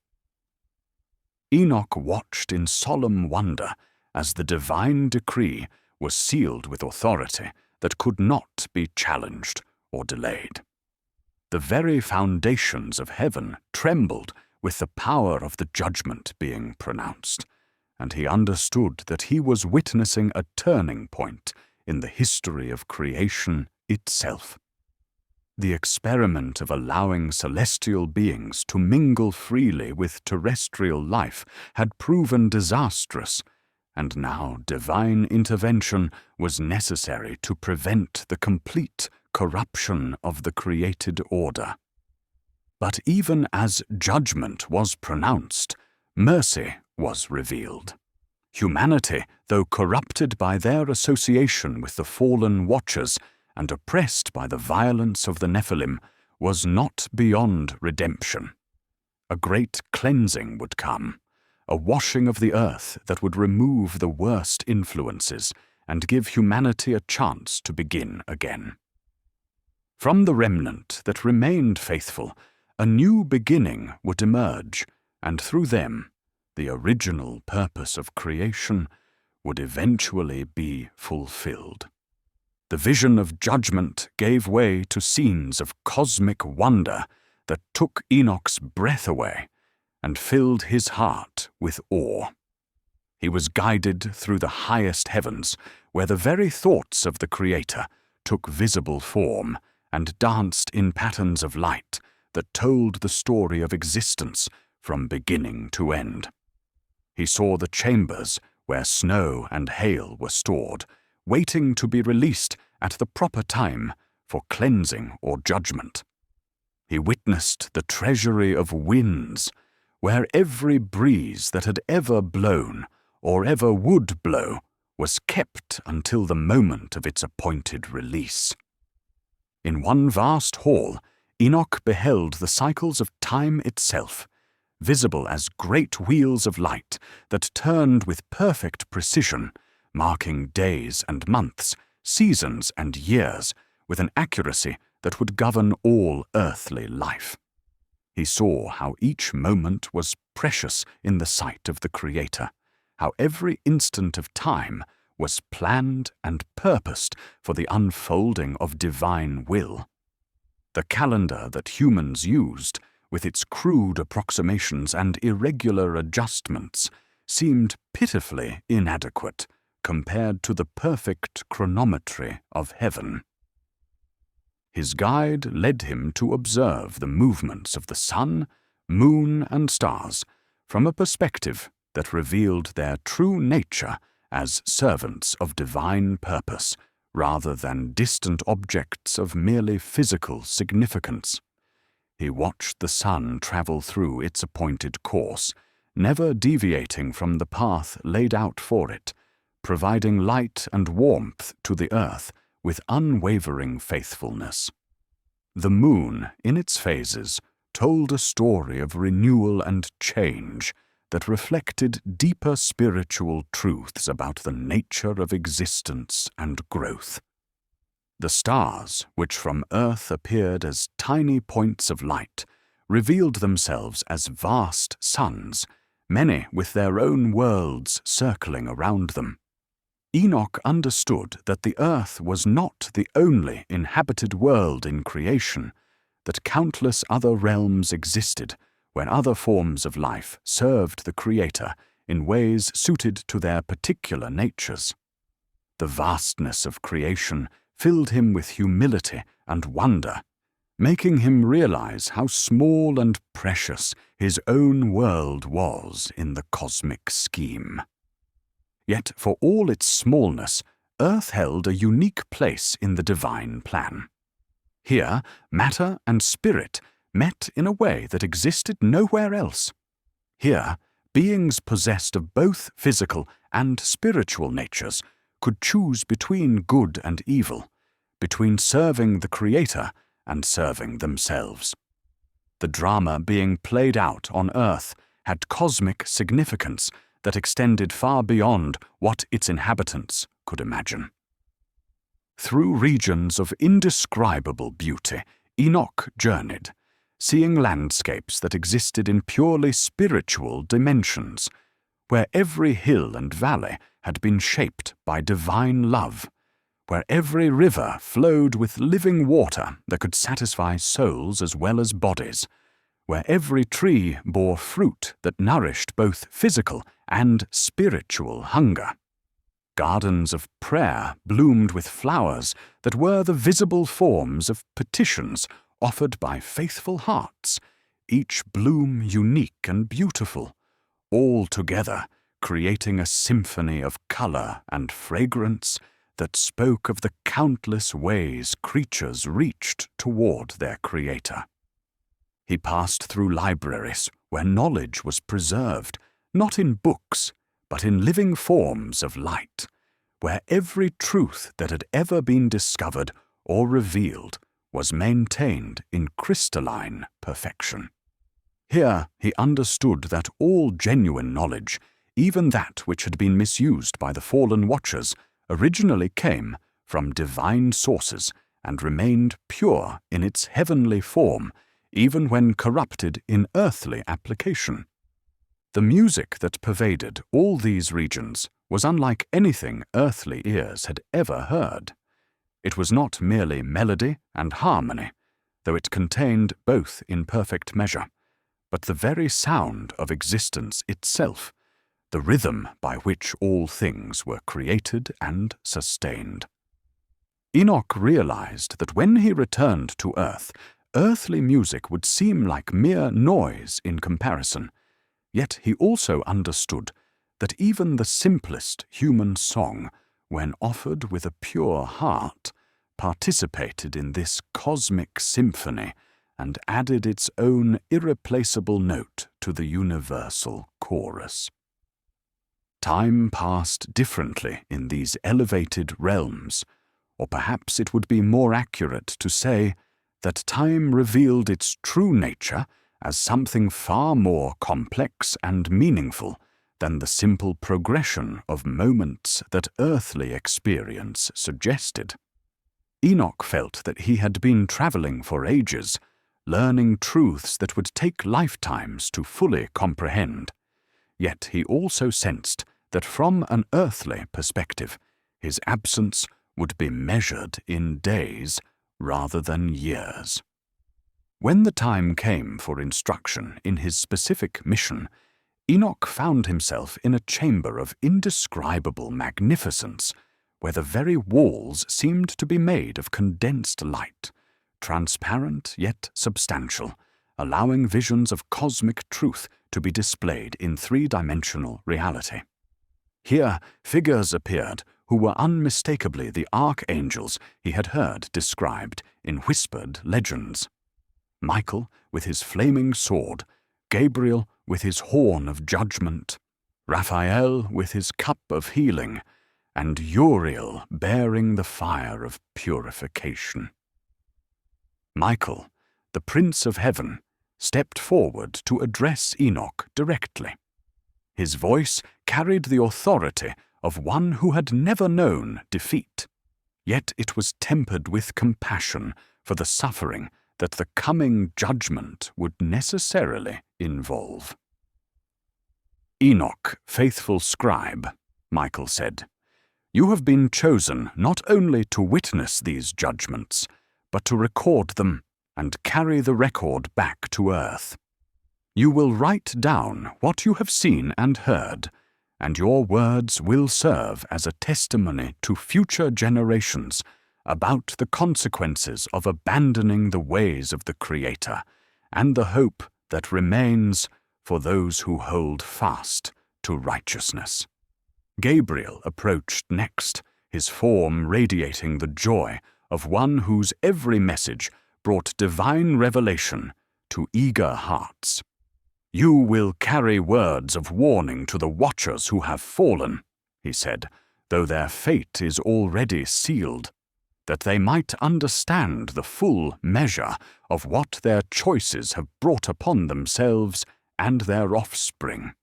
A: Enoch watched in solemn wonder as the divine decree was sealed with authority that could not be challenged or delayed. The very foundations of heaven trembled with the power of the judgment being pronounced, and he understood that he was witnessing a turning point in the history of creation itself. The experiment of allowing celestial beings to mingle freely with terrestrial life had proven disastrous, and now divine intervention was necessary to prevent the complete corruption of the created order. But even as judgment was pronounced, mercy was revealed. Humanity, though corrupted by their association with the fallen Watchers and oppressed by the violence of the Nephilim, was not beyond redemption. A great cleansing would come, a washing of the earth that would remove the worst influences and give humanity a chance to begin again. From the remnant that remained faithful, a new beginning would emerge, and through them, the original purpose of creation would eventually be fulfilled. The vision of judgment gave way to scenes of cosmic wonder that took Enoch's breath away and filled his heart with awe. He was guided through the highest heavens, where the very thoughts of the Creator took visible form and danced in patterns of light that told the story of existence from beginning to end. He saw the chambers where snow and hail were stored, waiting to be released at the proper time for cleansing or judgment. He witnessed the treasury of winds, where every breeze that had ever blown or ever would blow was kept until the moment of its appointed release. In one vast hall, Enoch beheld the cycles of time itself, visible as great wheels of light that turned with perfect precision, marking days and months, seasons and years, with an accuracy that would govern all earthly life. He saw how each moment was precious in the sight of the Creator, how every instant of time was planned and purposed for the unfolding of divine will. The calendar that humans used, with its crude approximations and irregular adjustments, seemed pitifully inadequate compared to the perfect chronometry of heaven. His guide led him to observe the movements of the sun, moon, and stars from a perspective that revealed their true nature as servants of divine purpose, rather than distant objects of merely physical significance. He watched the sun travel through its appointed course, never deviating from the path laid out for it, providing light and warmth to the earth with unwavering faithfulness. The moon, in its phases, told a story of renewal and change that reflected deeper spiritual truths about the nature of existence and growth. The stars, which from Earth appeared as tiny points of light, revealed themselves as vast suns, many with their own worlds circling around them. Enoch understood that the earth was not the only inhabited world in creation, that countless other realms existed where other forms of life served the Creator in ways suited to their particular natures. The vastness of creation filled him with humility and wonder, making him realize how small and precious his own world was in the cosmic scheme. Yet for all its smallness, Earth held a unique place in the divine plan. Here, matter and spirit met in a way that existed nowhere else. Here, beings possessed of both physical and spiritual natures could choose between good and evil, between serving the Creator and serving themselves. The drama being played out on Earth had cosmic significance that extended far beyond what its inhabitants could imagine. Through regions of indescribable beauty, Enoch journeyed, seeing landscapes that existed in purely spiritual dimensions, where every hill and valley had been shaped by divine love, where every river flowed with living water that could satisfy souls as well as bodies, where every tree bore fruit that nourished both physical and spiritual hunger. Gardens of prayer bloomed with flowers that were the visible forms of petitions offered by faithful hearts, each bloom unique and beautiful, all together creating a symphony of color and fragrance that spoke of the countless ways creatures reached toward their Creator. He passed through libraries where knowledge was preserved, not in books, but in living forms of light, where every truth that had ever been discovered or revealed was maintained in crystalline perfection. Here he understood that all genuine knowledge, even that which had been misused by the fallen watchers, originally came from divine sources and remained pure in its heavenly form, even when corrupted in earthly application. The music that pervaded all these regions was unlike anything earthly ears had ever heard. It was not merely melody and harmony, though it contained both in perfect measure, but the very sound of existence itself, the rhythm by which all things were created and sustained. Enoch realized that when he returned to earth, earthly music would seem like mere noise in comparison, yet he also understood that even the simplest human song, when offered with a pure heart, participated in this cosmic symphony and added its own irreplaceable note to the universal chorus. Time passed differently in these elevated realms, or perhaps it would be more accurate to say that time revealed its true nature as something far more complex and meaningful than the simple progression of moments that earthly experience suggested. Enoch felt that he had been traveling for ages, learning truths that would take lifetimes to fully comprehend. Yet he also sensed that from an earthly perspective, his absence would be measured in days rather than years. When the time came for instruction in his specific mission, Enoch found himself in a chamber of indescribable magnificence, where the very walls seemed to be made of condensed light, transparent yet substantial, allowing visions of cosmic truth to be displayed in three-dimensional reality. Here, figures appeared who were unmistakably the archangels he had heard described in whispered legends. Michael with his flaming sword, Gabriel with his horn of judgment, Raphael with his cup of healing, and Uriel bearing the fire of purification. Michael, the Prince of Heaven, stepped forward to address Enoch directly. His voice carried the authority of one who had never known defeat, yet it was tempered with compassion for the suffering that the coming judgment would necessarily involve. "Enoch, faithful scribe," Michael said, "you have been chosen not only to witness these judgments, but to record them and carry the record back to earth. You will write down what you have seen and heard, and your words will serve as a testimony to future generations about the consequences of abandoning the ways of the Creator and the hope that remains for those who hold fast to righteousness." Gabriel approached next, his form radiating the joy of one whose every message brought divine revelation to eager hearts. "You will carry words of warning to the watchers who have fallen," he said, "though their fate is already sealed, that they might understand the full measure of what their choices have brought upon themselves and their offspring.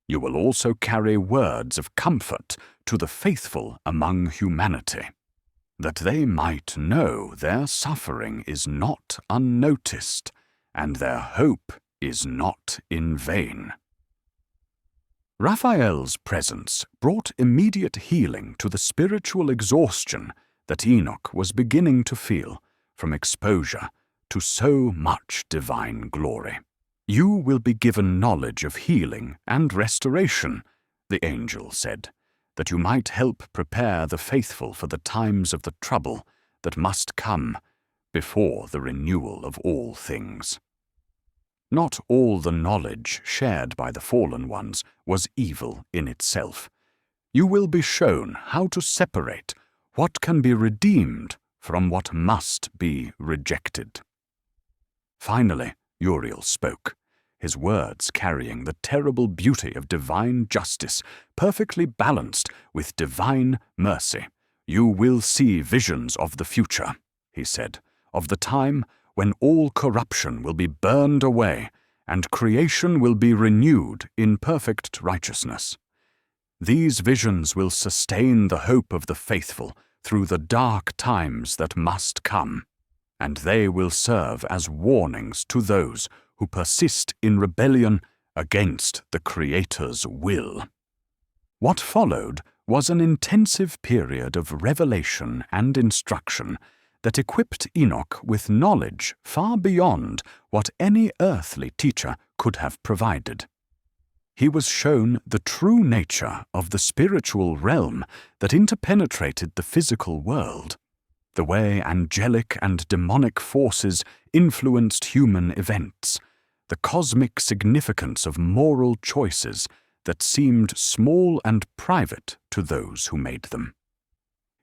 A: You will also carry words of comfort to the faithful among humanity, that they might know their suffering is not unnoticed, and their hope is not in vain." Raphael's presence brought immediate healing to the spiritual exhaustion that Enoch was beginning to feel from exposure to so much divine glory. "You will be given knowledge of healing and restoration," the angel said, "that you might help prepare the faithful for the times of the trouble that must come before the renewal of all things." Not all the knowledge shared by the fallen ones was evil in itself. You will be shown how to separate what can be redeemed from what must be rejected. Finally, Uriel spoke, his words carrying the terrible beauty of divine justice, perfectly balanced with divine mercy. "You will see visions of the future," he said, "of the time when all corruption will be burned away and creation will be renewed in perfect righteousness. These visions will sustain the hope of the faithful through the dark times that must come, and they will serve as warnings to those who persist in rebellion against the Creator's will." What followed was an intensive period of revelation and instruction that equipped Enoch with knowledge far beyond what any earthly teacher could have provided. He was shown the true nature of the spiritual realm that interpenetrated the physical world, the way angelic and demonic forces influenced human events, the cosmic significance of moral choices that seemed small and private to those who made them.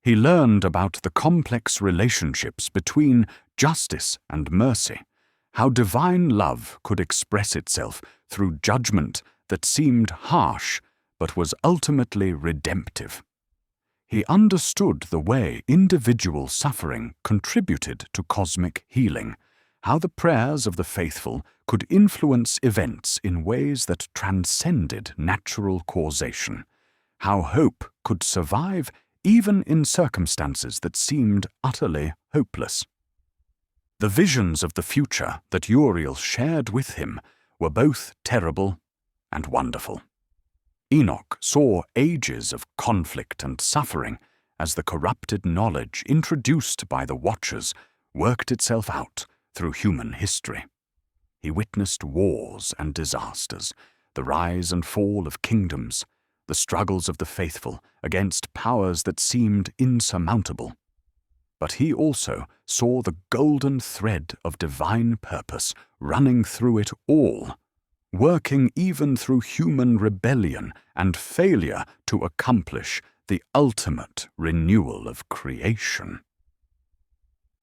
A: He learned about the complex relationships between justice and mercy, how divine love could express itself through judgment that seemed harsh but was ultimately redemptive. He understood the way individual suffering contributed to cosmic healing, how the prayers of the faithful could influence events in ways that transcended natural causation, how hope could survive even in circumstances that seemed utterly hopeless. The visions of the future that Uriel shared with him were both terrible and wonderful. Enoch saw ages of conflict and suffering as the corrupted knowledge introduced by the Watchers worked itself out through human history. He witnessed wars and disasters, the rise and fall of kingdoms, the struggles of the faithful against powers that seemed insurmountable. But he also saw the golden thread of divine purpose running through it all, working even through human rebellion and failure to accomplish the ultimate renewal of creation.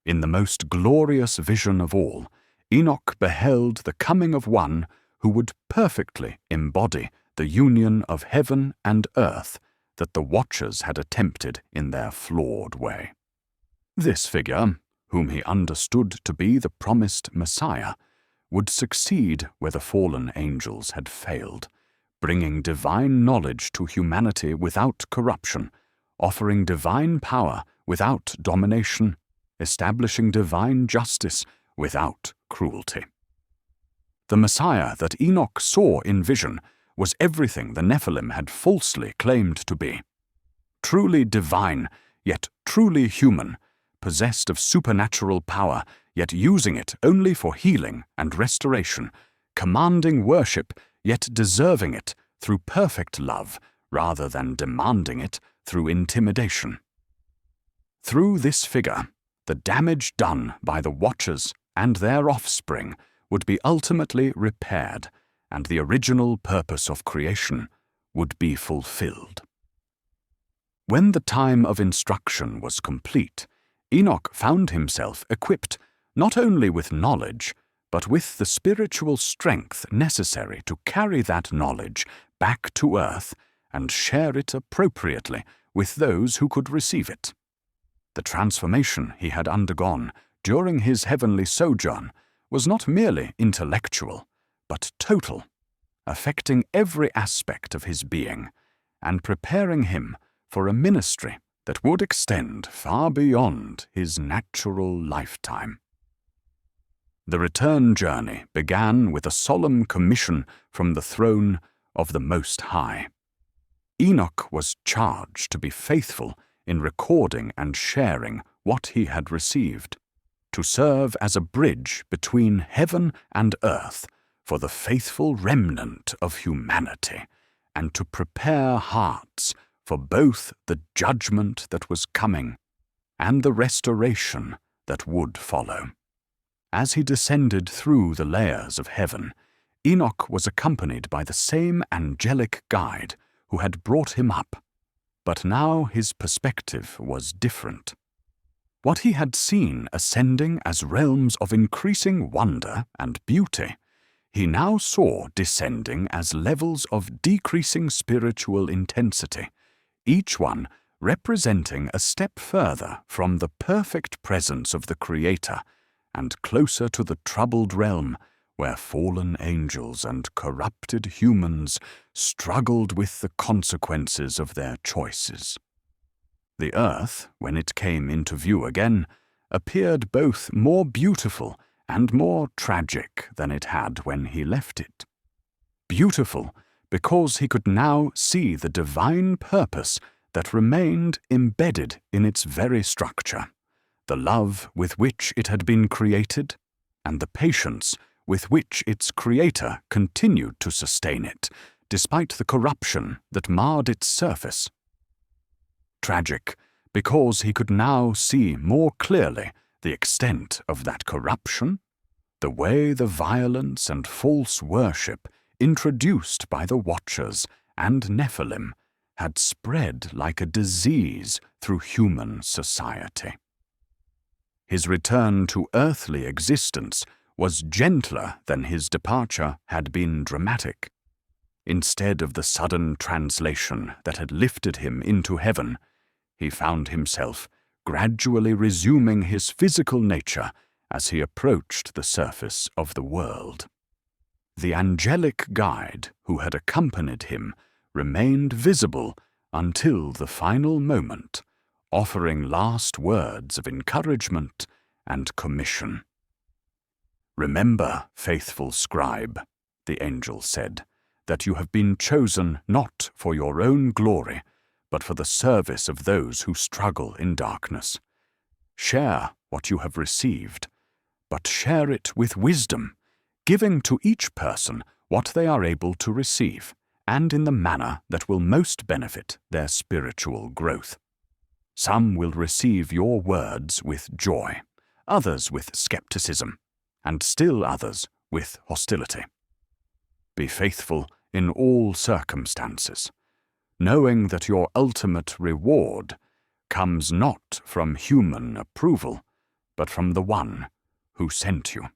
A: In the most glorious vision of all, Enoch beheld the coming of one who would perfectly embody the union of heaven and earth that the Watchers had attempted in their flawed way. This figure, whom he understood to be the promised Messiah, would succeed where the fallen angels had failed, bringing divine knowledge to humanity without corruption, offering divine power without domination, establishing divine justice without cruelty. The Messiah that Enoch saw in vision was everything the Nephilim had falsely claimed to be. Truly divine, yet truly human, possessed of supernatural power, yet using it only for healing and restoration, commanding worship, yet deserving it through perfect love rather than demanding it through intimidation. Through this figure, the damage done by the Watchers and their offspring would be ultimately repaired, and the original purpose of creation would be fulfilled. When the time of instruction was complete, Enoch found himself equipped not only with knowledge, but with the spiritual strength necessary to carry that knowledge back to earth and share it appropriately with those who could receive it. The transformation he had undergone during his heavenly sojourn was not merely intellectual, but total, affecting every aspect of his being and preparing him for a ministry that would extend far beyond his natural lifetime. The return journey began with a solemn commission from the throne of the Most High. Enoch was charged to be faithful in recording and sharing what he had received, to serve as a bridge between heaven and earth for the faithful remnant of humanity, and to prepare hearts for both the judgment that was coming and the restoration that would follow. As he descended through the layers of heaven, Enoch was accompanied by the same angelic guide who had brought him up, but now his perspective was different. What he had seen ascending as realms of increasing wonder and beauty, he now saw descending as levels of decreasing spiritual intensity, each one representing a step further from the perfect presence of the Creator and closer to the troubled realm where fallen angels and corrupted humans struggled with the consequences of their choices. The earth, when it came into view again, appeared both more beautiful and more tragic than it had when he left it. Beautiful because he could now see the divine purpose that remained embedded in its very structure, the love with which it had been created, and the patience with which its creator continued to sustain it, despite the corruption that marred its surface. Tragic, because he could now see more clearly the extent of that corruption, the way the violence and false worship introduced by the Watchers and Nephilim had spread like a disease through human society. His return to earthly existence was gentler than his departure had been dramatic. Instead of the sudden translation that had lifted him into heaven, he found himself gradually resuming his physical nature as he approached the surface of the world. The angelic guide who had accompanied him remained visible until the final moment, offering last words of encouragement and commission. "Remember, faithful scribe," the angel said, "that you have been chosen not for your own glory, but for the service of those who struggle in darkness. Share what you have received, but share it with wisdom, giving to each person what they are able to receive, and in the manner that will most benefit their spiritual growth. Some will receive your words with joy, others with skepticism, and still others with hostility. Be faithful in all circumstances, knowing that your ultimate reward comes not from human approval, but from the One who sent you."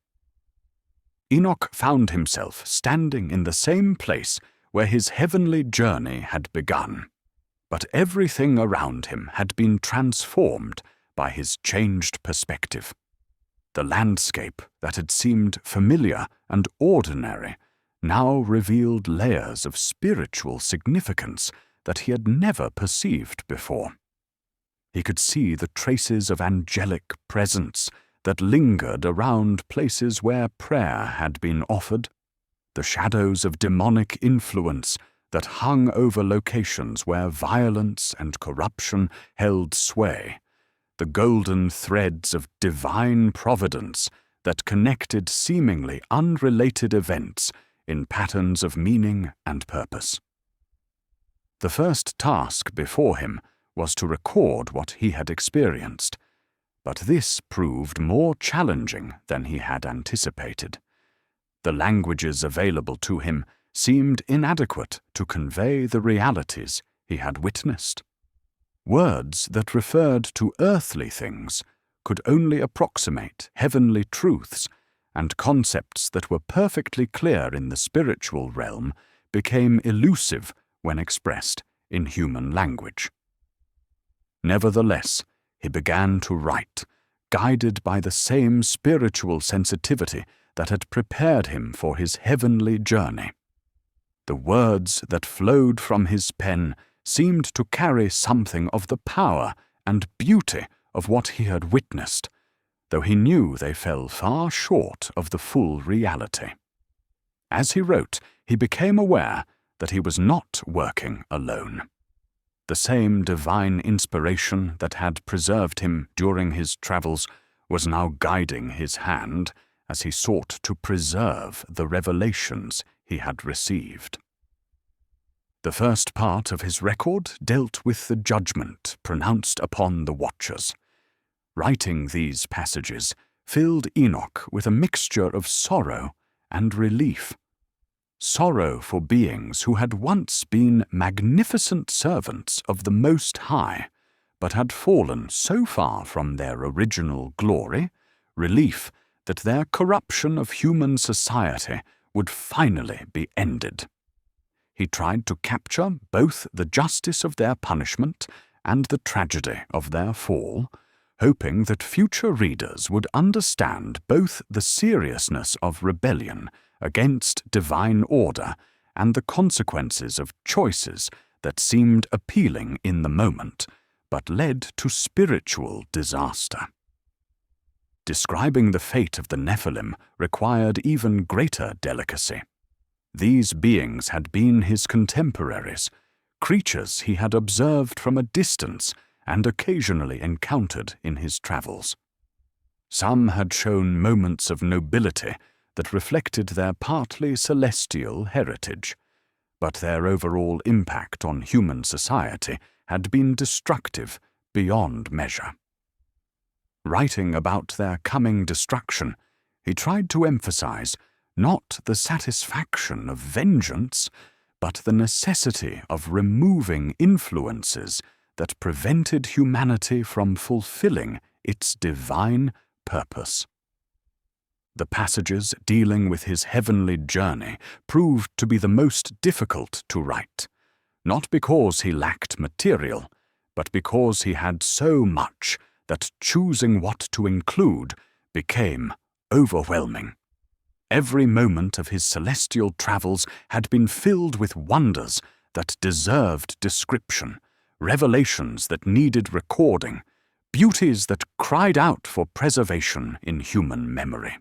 A: Enoch found himself standing in the same place where his heavenly journey had begun, but everything around him had been transformed by his changed perspective. The landscape that had seemed familiar and ordinary now revealed layers of spiritual significance that he had never perceived before. He could see the traces of angelic presence that lingered around places where prayer had been offered, the shadows of demonic influence that hung over locations where violence and corruption held sway, the golden threads of divine providence that connected seemingly unrelated events in patterns of meaning and purpose. The first task before him was to record what he had experienced, but this proved more challenging than he had anticipated. The languages available to him seemed inadequate to convey the realities he had witnessed. Words that referred to earthly things could only approximate heavenly truths and concepts that were perfectly clear in the spiritual realm became elusive when expressed in human language. Nevertheless, he began to write, guided by the same spiritual sensitivity that had prepared him for his heavenly journey. The words that flowed from his pen seemed to carry something of the power and beauty of what he had witnessed, though he knew they fell far short of the full reality. As he wrote, he became aware that he was not working alone. The same divine inspiration that had preserved him during his travels was now guiding his hand as he sought to preserve the revelations he had received. The first part of his record dealt with the judgment pronounced upon the Watchers. Writing these passages filled Enoch with a mixture of sorrow and relief. Sorrow for beings who had once been magnificent servants of the Most High, but had fallen so far from their original glory, relief that their corruption of human society would finally be ended. He tried to capture both the justice of their punishment and the tragedy of their fall, hoping that future readers would understand both the seriousness of rebellion against divine order and the consequences of choices that seemed appealing in the moment, but led to spiritual disaster. Describing the fate of the Nephilim required even greater delicacy. These beings had been his contemporaries, creatures he had observed from a distance and occasionally encountered in his travels. Some had shown moments of nobility that reflected their partly celestial heritage, but their overall impact on human society had been destructive beyond measure. Writing about their coming destruction, he tried to emphasize not the satisfaction of vengeance, but the necessity of removing influences that prevented humanity from fulfilling its divine purpose. The passages dealing with his heavenly journey proved to be the most difficult to write, not because he lacked material, but because he had so much that choosing what to include became overwhelming. Every moment of his celestial travels had been filled with wonders that deserved description, revelations that needed recording, beauties that cried out for preservation in human memory.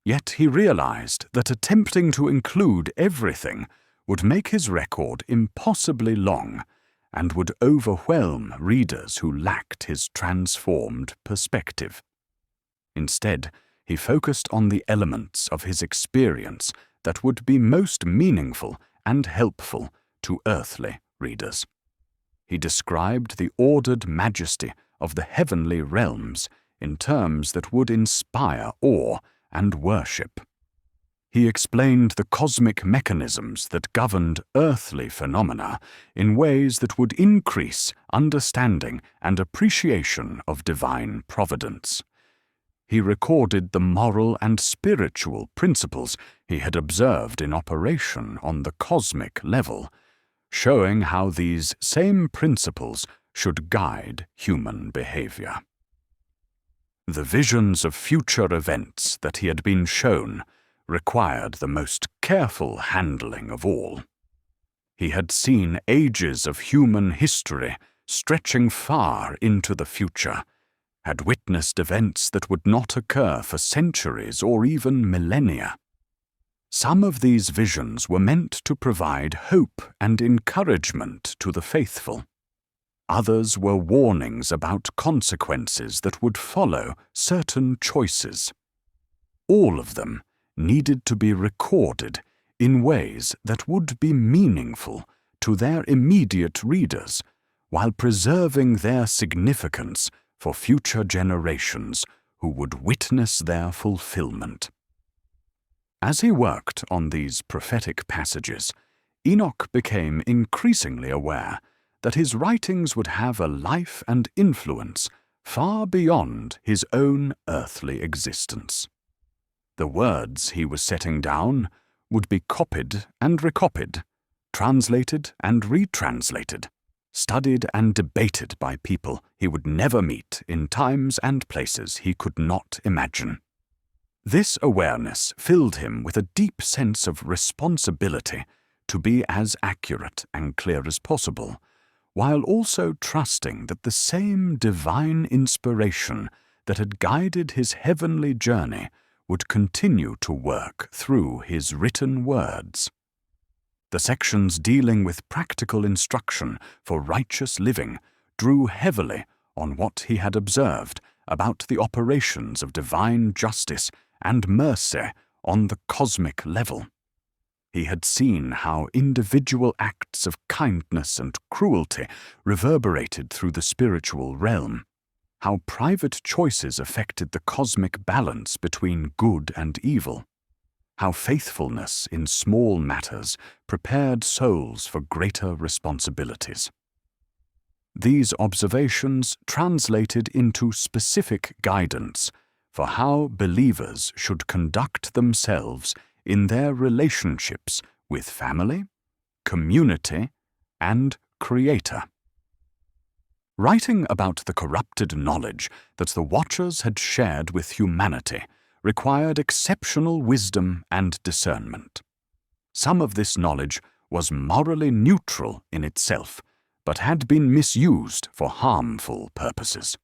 A: Yet he realized that attempting to include everything would make his record impossibly long and would overwhelm readers who lacked his transformed perspective. Instead, he focused on the elements of his experience that would be most meaningful and helpful to earthly readers. He described the ordered majesty of the heavenly realms in terms that would inspire awe and worship. He explained the cosmic mechanisms that governed earthly phenomena in ways that would increase understanding and appreciation of divine providence. He recorded the moral and spiritual principles he had observed in operation on the cosmic level, showing how these same principles should guide human behavior. The visions of future events that he had been shown required the most careful handling of all. He had seen ages of human history stretching far into the future, had witnessed events that would not occur for centuries or even millennia. Some of these visions were meant to provide hope and encouragement to the faithful. Others were warnings about consequences that would follow certain choices. All of them needed to be recorded in ways that would be meaningful to their immediate readers, while preserving their significance for future generations who would witness their fulfillment. As he worked on these prophetic passages, Enoch became increasingly aware that his writings would have a life and influence far beyond his own earthly existence. The words he was setting down would be copied and recopied, translated and retranslated, studied and debated by people he would never meet in times and places he could not imagine. This awareness filled him with a deep sense of responsibility to be as accurate and clear as possible, while also trusting that the same divine inspiration that had guided his heavenly journey would continue to work through his written words. The sections dealing with practical instruction for righteous living drew heavily on what he had observed about the operations of divine justice and mercy on the cosmic level. He had seen how individual acts of kindness and cruelty reverberated through the spiritual realm, how private choices affected the cosmic balance between good and evil, how faithfulness in small matters prepared souls for greater responsibilities. These observations translated into specific guidance for how believers should conduct themselves in their relationships with family, community, and Creator. Writing about the corrupted knowledge that the Watchers had shared with humanity required exceptional wisdom and discernment. Some of this knowledge was morally neutral in itself, but had been misused for harmful purposes.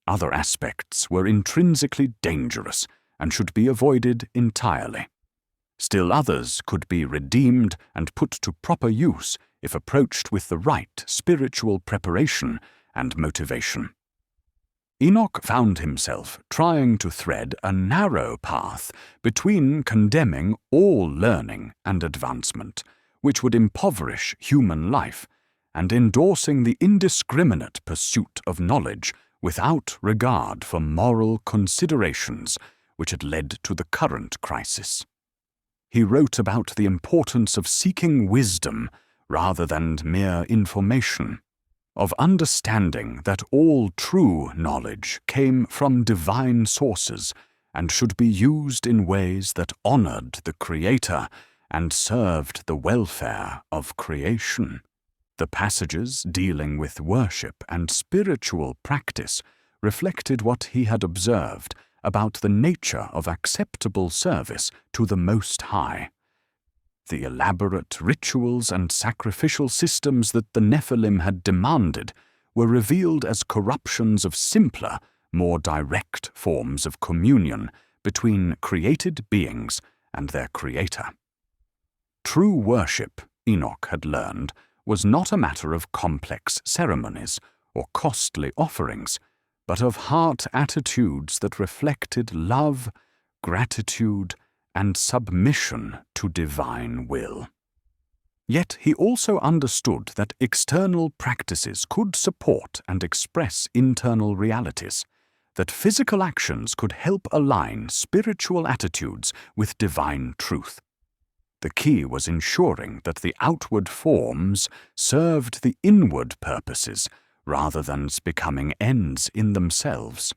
A: Other aspects were intrinsically dangerous and should be avoided entirely. Still others could be redeemed and put to proper use if approached with the right spiritual preparation and motivation. Enoch found himself trying to thread a narrow path between condemning all learning and advancement, which would impoverish human life, and endorsing the indiscriminate pursuit of knowledge without regard for moral considerations which had led to the current crisis. He wrote about the importance of seeking wisdom rather than mere information, of understanding that all true knowledge came from divine sources and should be used in ways that honored the Creator and served the welfare of creation. The passages dealing with worship and spiritual practice reflected what he had observed about the nature of acceptable service to the Most High. The elaborate rituals and sacrificial systems that the Nephilim had demanded were revealed as corruptions of simpler, more direct forms of communion between created beings and their Creator. True worship, Enoch had learned, was not a matter of complex ceremonies or costly offerings, but of heart attitudes that reflected love, gratitude, and submission to divine will. Yet he also understood that external practices could support and express internal realities, that physical actions could help align spiritual attitudes with divine truth. The key was ensuring that the outward forms served the inward purposes rather than becoming ends in themselves.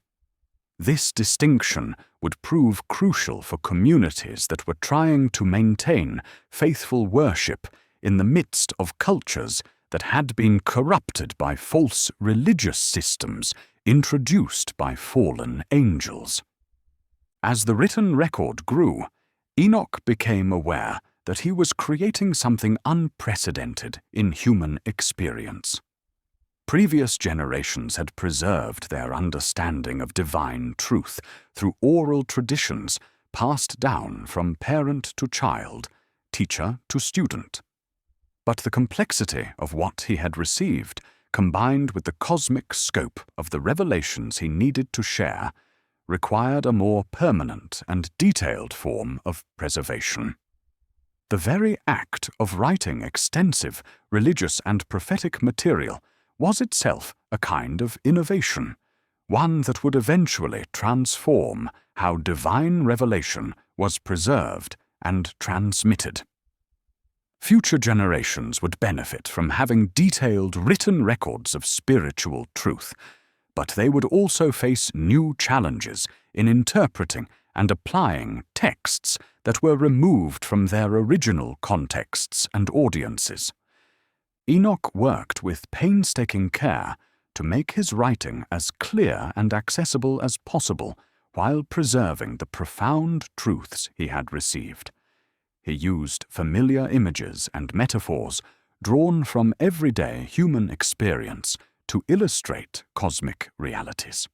A: This distinction would prove crucial for communities that were trying to maintain faithful worship in the midst of cultures that had been corrupted by false religious systems introduced by fallen angels. As the written record grew, Enoch became aware that he was creating something unprecedented in human experience. Previous generations had preserved their understanding of divine truth through oral traditions passed down from parent to child, teacher to student. But the complexity of what he had received, combined with the cosmic scope of the revelations he needed to share, required a more permanent and detailed form of preservation. The very act of writing extensive religious and prophetic material was itself a kind of innovation, one that would eventually transform how divine revelation was preserved and transmitted. Future generations would benefit from having detailed written records of spiritual truth, but they would also face new challenges in interpreting and applying texts that were removed from their original contexts and audiences. Enoch worked with painstaking care to make his writing as clear and accessible as possible while preserving the profound truths he had received. He used familiar images and metaphors drawn from everyday human experience to illustrate cosmic realities.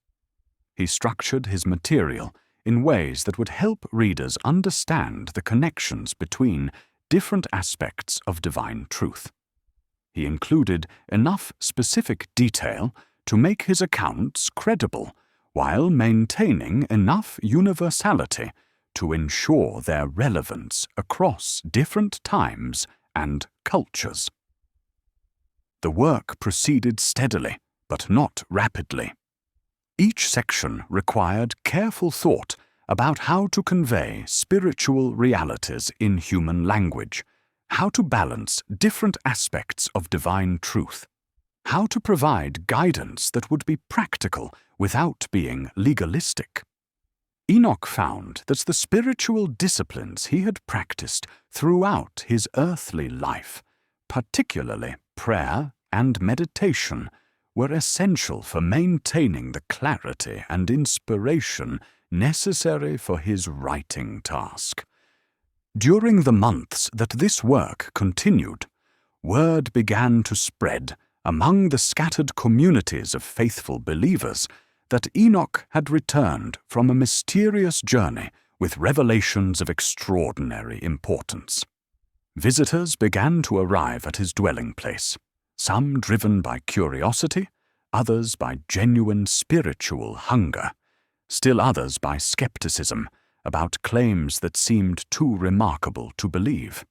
A: He structured his material in ways that would help readers understand the connections between different aspects of divine truth. He included enough specific detail to make his accounts credible, while maintaining enough universality to ensure their relevance across different times and cultures. The work proceeded steadily, but not rapidly. Each section required careful thought about how to convey spiritual realities in human language, how to balance different aspects of divine truth, how to provide guidance that would be practical without being legalistic. Enoch found that the spiritual disciplines he had practiced throughout his earthly life, particularly prayer and meditation, were essential for maintaining the clarity and inspiration necessary for his writing task. During the months that this work continued, word began to spread among the scattered communities of faithful believers that Enoch had returned from a mysterious journey with revelations of extraordinary importance. Visitors began to arrive at his dwelling place, some driven by curiosity, others by genuine spiritual hunger, still others by skepticism about claims that seemed too remarkable to believe.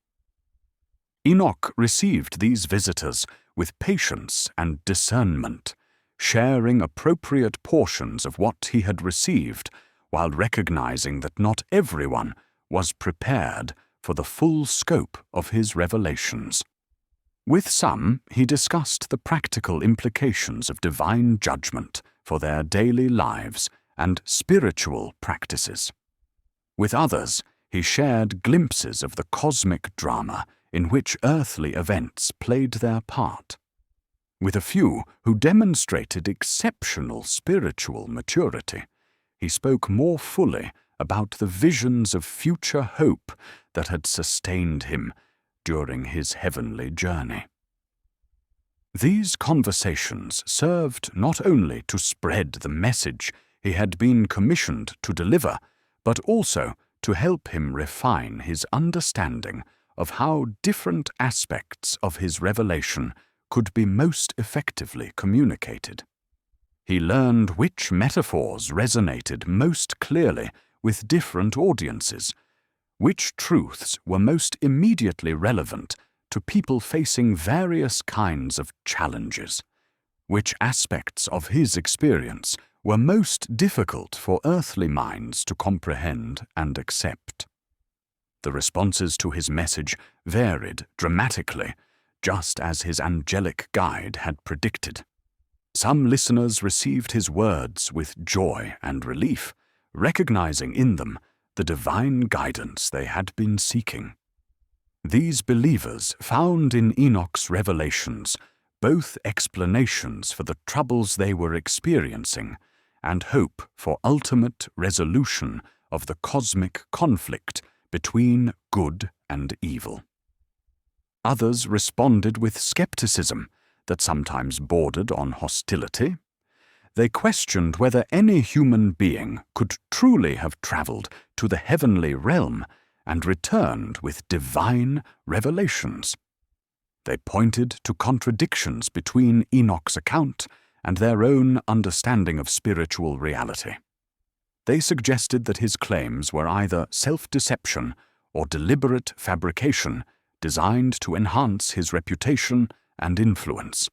A: Enoch received these visitors with patience and discernment, sharing appropriate portions of what he had received, while recognizing that not everyone was prepared for the full scope of his revelations. With some, he discussed the practical implications of divine judgment for their daily lives and spiritual practices. With others, he shared glimpses of the cosmic drama in which earthly events played their part. With a few who demonstrated exceptional spiritual maturity, he spoke more fully about the visions of future hope that had sustained him during his heavenly journey. These conversations served not only to spread the message he had been commissioned to deliver, but also to help him refine his understanding of how different aspects of his revelation could be most effectively communicated. He learned which metaphors resonated most clearly with different audiences, which truths were most immediately relevant to people facing various kinds of challenges, which aspects of his experience were most difficult for earthly minds to comprehend and accept. The responses to his message varied dramatically, just as his angelic guide had predicted. Some listeners received his words with joy and relief, recognizing in them the divine guidance they had been seeking. These believers found in Enoch's revelations both explanations for the troubles they were experiencing and hope for ultimate resolution of the cosmic conflict between good and evil. Others responded with skepticism that sometimes bordered on hostility. They questioned whether any human being could truly have traveled to the heavenly realm and returned with divine revelations. They pointed to contradictions between Enoch's account and their own understanding of spiritual reality. They suggested that his claims were either self-deception or deliberate fabrication designed to enhance his reputation and influence.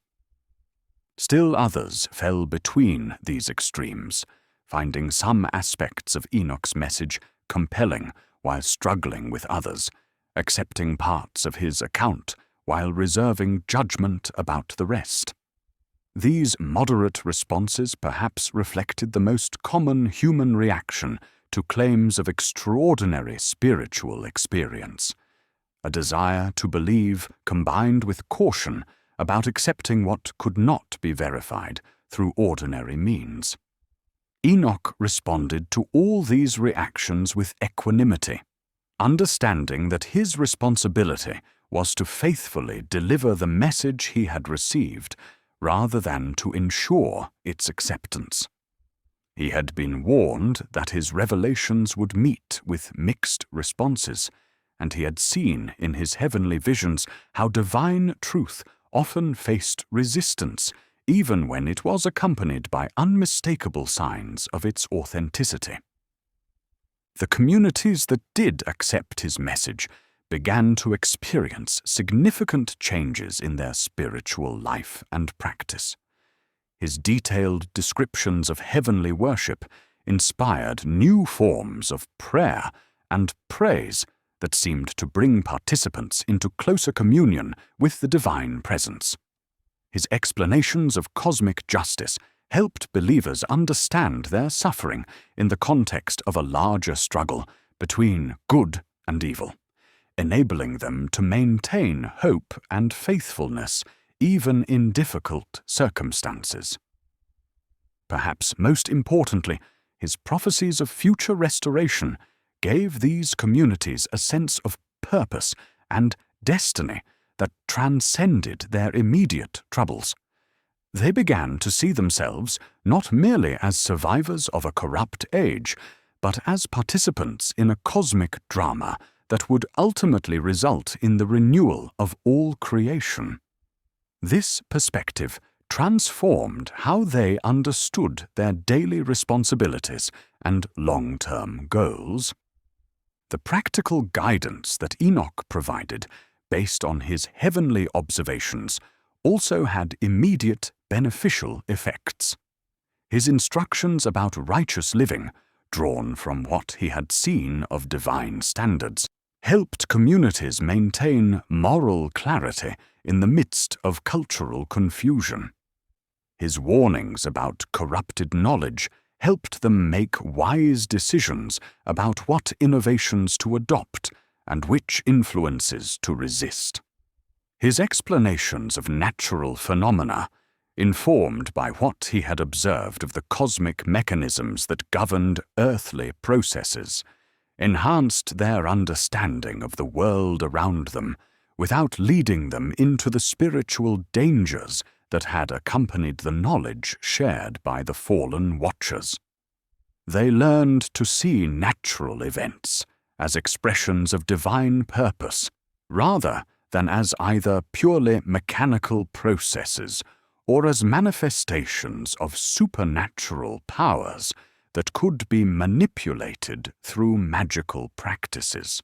A: Still others fell between these extremes, finding some aspects of Enoch's message compelling while struggling with others, accepting parts of his account while reserving judgment about the rest. These moderate responses perhaps reflected the most common human reaction to claims of extraordinary spiritual experience, a desire to believe combined with caution about accepting what could not be verified through ordinary means. Enoch responded to all these reactions with equanimity, understanding that his responsibility was to faithfully deliver the message he had received rather than to ensure its acceptance. He had been warned that his revelations would meet with mixed responses, and he had seen in his heavenly visions how divine truth often faced resistance, even when it was accompanied by unmistakable signs of its authenticity. The communities that did accept his message began to experience significant changes in their spiritual life and practice. His detailed descriptions of heavenly worship inspired new forms of prayer and praise that seemed to bring participants into closer communion with the divine presence. His explanations of cosmic justice helped believers understand their suffering in the context of a larger struggle between good and evil, enabling them to maintain hope and faithfulness even in difficult circumstances. Perhaps most importantly, his prophecies of future restoration gave these communities a sense of purpose and destiny that transcended their immediate troubles. They began to see themselves not merely as survivors of a corrupt age, but as participants in a cosmic drama that would ultimately result in the renewal of all creation. This perspective transformed how they understood their daily responsibilities and long-term goals. The practical guidance that Enoch provided, based on his heavenly observations, also had immediate beneficial effects. His instructions about righteous living, drawn from what he had seen of divine standards, helped communities maintain moral clarity in the midst of cultural confusion. His warnings about corrupted knowledge helped them make wise decisions about what innovations to adopt and which influences to resist. His explanations of natural phenomena, informed by what he had observed of the cosmic mechanisms that governed earthly processes, enhanced their understanding of the world around them without leading them into the spiritual dangers that had accompanied the knowledge shared by the fallen watchers. They learned to see natural events as expressions of divine purpose, rather than as either purely mechanical processes or as manifestations of supernatural powers that could be manipulated through magical practices.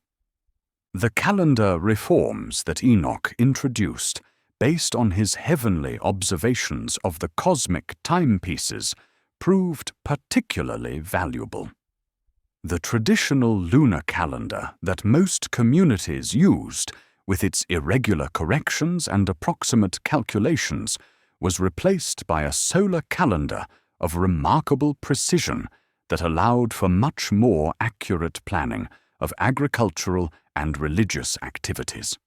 A: The calendar reforms that Enoch introduced, based on his heavenly observations of the cosmic timepieces, proved particularly valuable. The traditional lunar calendar that most communities used, with its irregular corrections and approximate calculations, was replaced by a solar calendar of remarkable precision that allowed for much more accurate planning of agricultural and religious activities.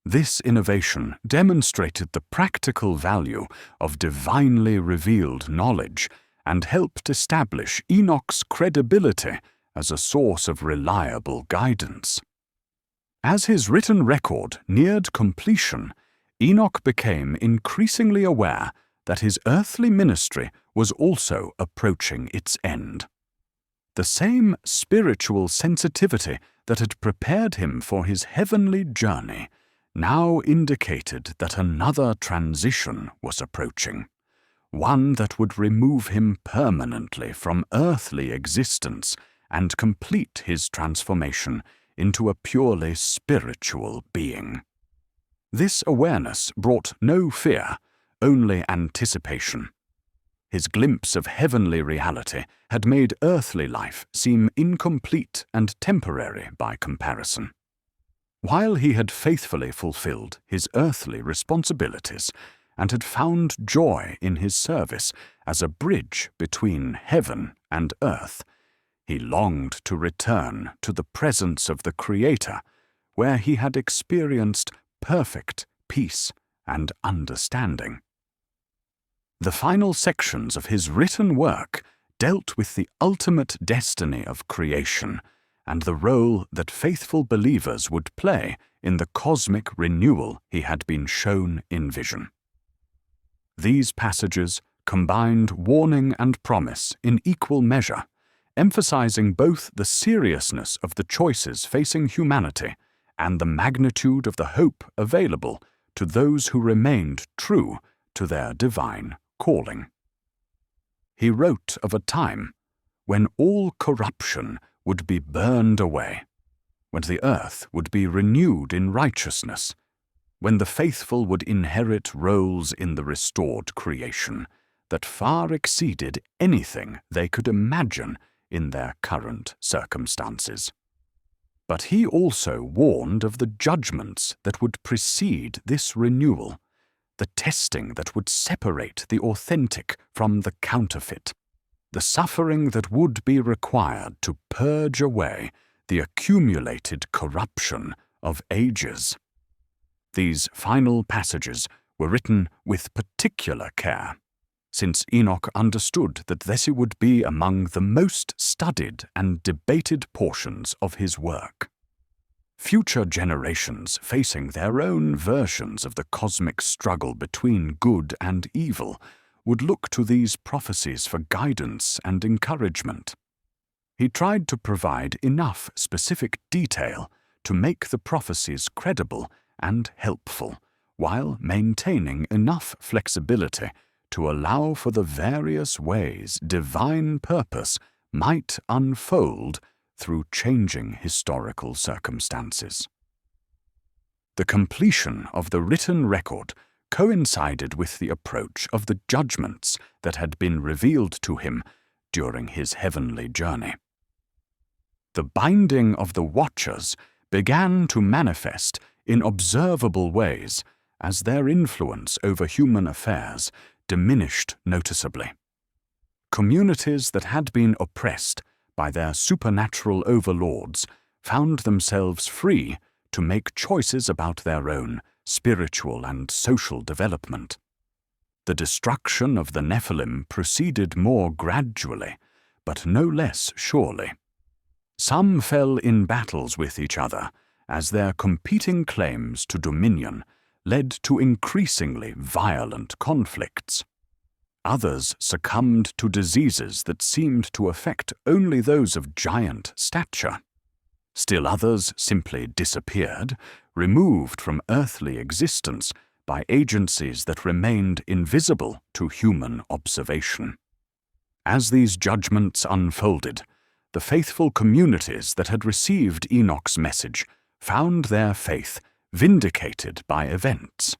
A: This innovation demonstrated the practical value of divinely revealed knowledge and helped establish Enoch's credibility as a source of reliable guidance. As his written record neared completion, Enoch became increasingly aware that his earthly ministry was also approaching its end. The same spiritual sensitivity that had prepared him for his heavenly journey now indicated that another transition was approaching, one that would remove him permanently from earthly existence and complete his transformation into a purely spiritual being. This awareness brought no fear, only anticipation. His glimpse of heavenly reality had made earthly life seem incomplete and temporary by comparison. While he had faithfully fulfilled his earthly responsibilities and had found joy in his service as a bridge between heaven and earth, He longed to return to the presence of the Creator, where he had experienced perfect peace and understanding. The final sections of his written work dealt with the ultimate destiny of creation and the role that faithful believers would play in the cosmic renewal he had been shown in vision. These passages combined warning and promise in equal measure, emphasizing both the seriousness of the choices facing humanity and the magnitude of the hope available to those who remained true to their divine calling. He wrote of a time when all corruption would be burned away, when the earth would be renewed in righteousness, when the faithful would inherit roles in the restored creation that far exceeded anything they could imagine in their current circumstances. But he also warned of the judgments that would precede this renewal, the testing that would separate the authentic from the counterfeit, the suffering that would be required to purge away the accumulated corruption of ages. These final passages were written with particular care, since Enoch understood that this would be among the most studied and debated portions of his work. Future generations facing their own versions of the cosmic struggle between good and evil would look to these prophecies for guidance and encouragement. He tried to provide enough specific detail to make the prophecies credible and helpful, while maintaining enough flexibility to allow for the various ways divine purpose might unfold through changing historical circumstances. The completion of the written record coincided with the approach of the judgments that had been revealed to him during his heavenly journey. The binding of the watchers began to manifest in observable ways as their influence over human affairs diminished noticeably. Communities that had been oppressed by their supernatural overlords found themselves free to make choices about their own spiritual and social development. The destruction of the Nephilim proceeded more gradually, but no less surely. Some fell in battles with each other as their competing claims to dominion led to increasingly violent conflicts. Others succumbed to diseases that seemed to affect only those of giant stature. Still others simply disappeared, removed from earthly existence by agencies that remained invisible to human observation. As these judgments unfolded, the faithful communities that had received Enoch's message found their faith vindicated by events.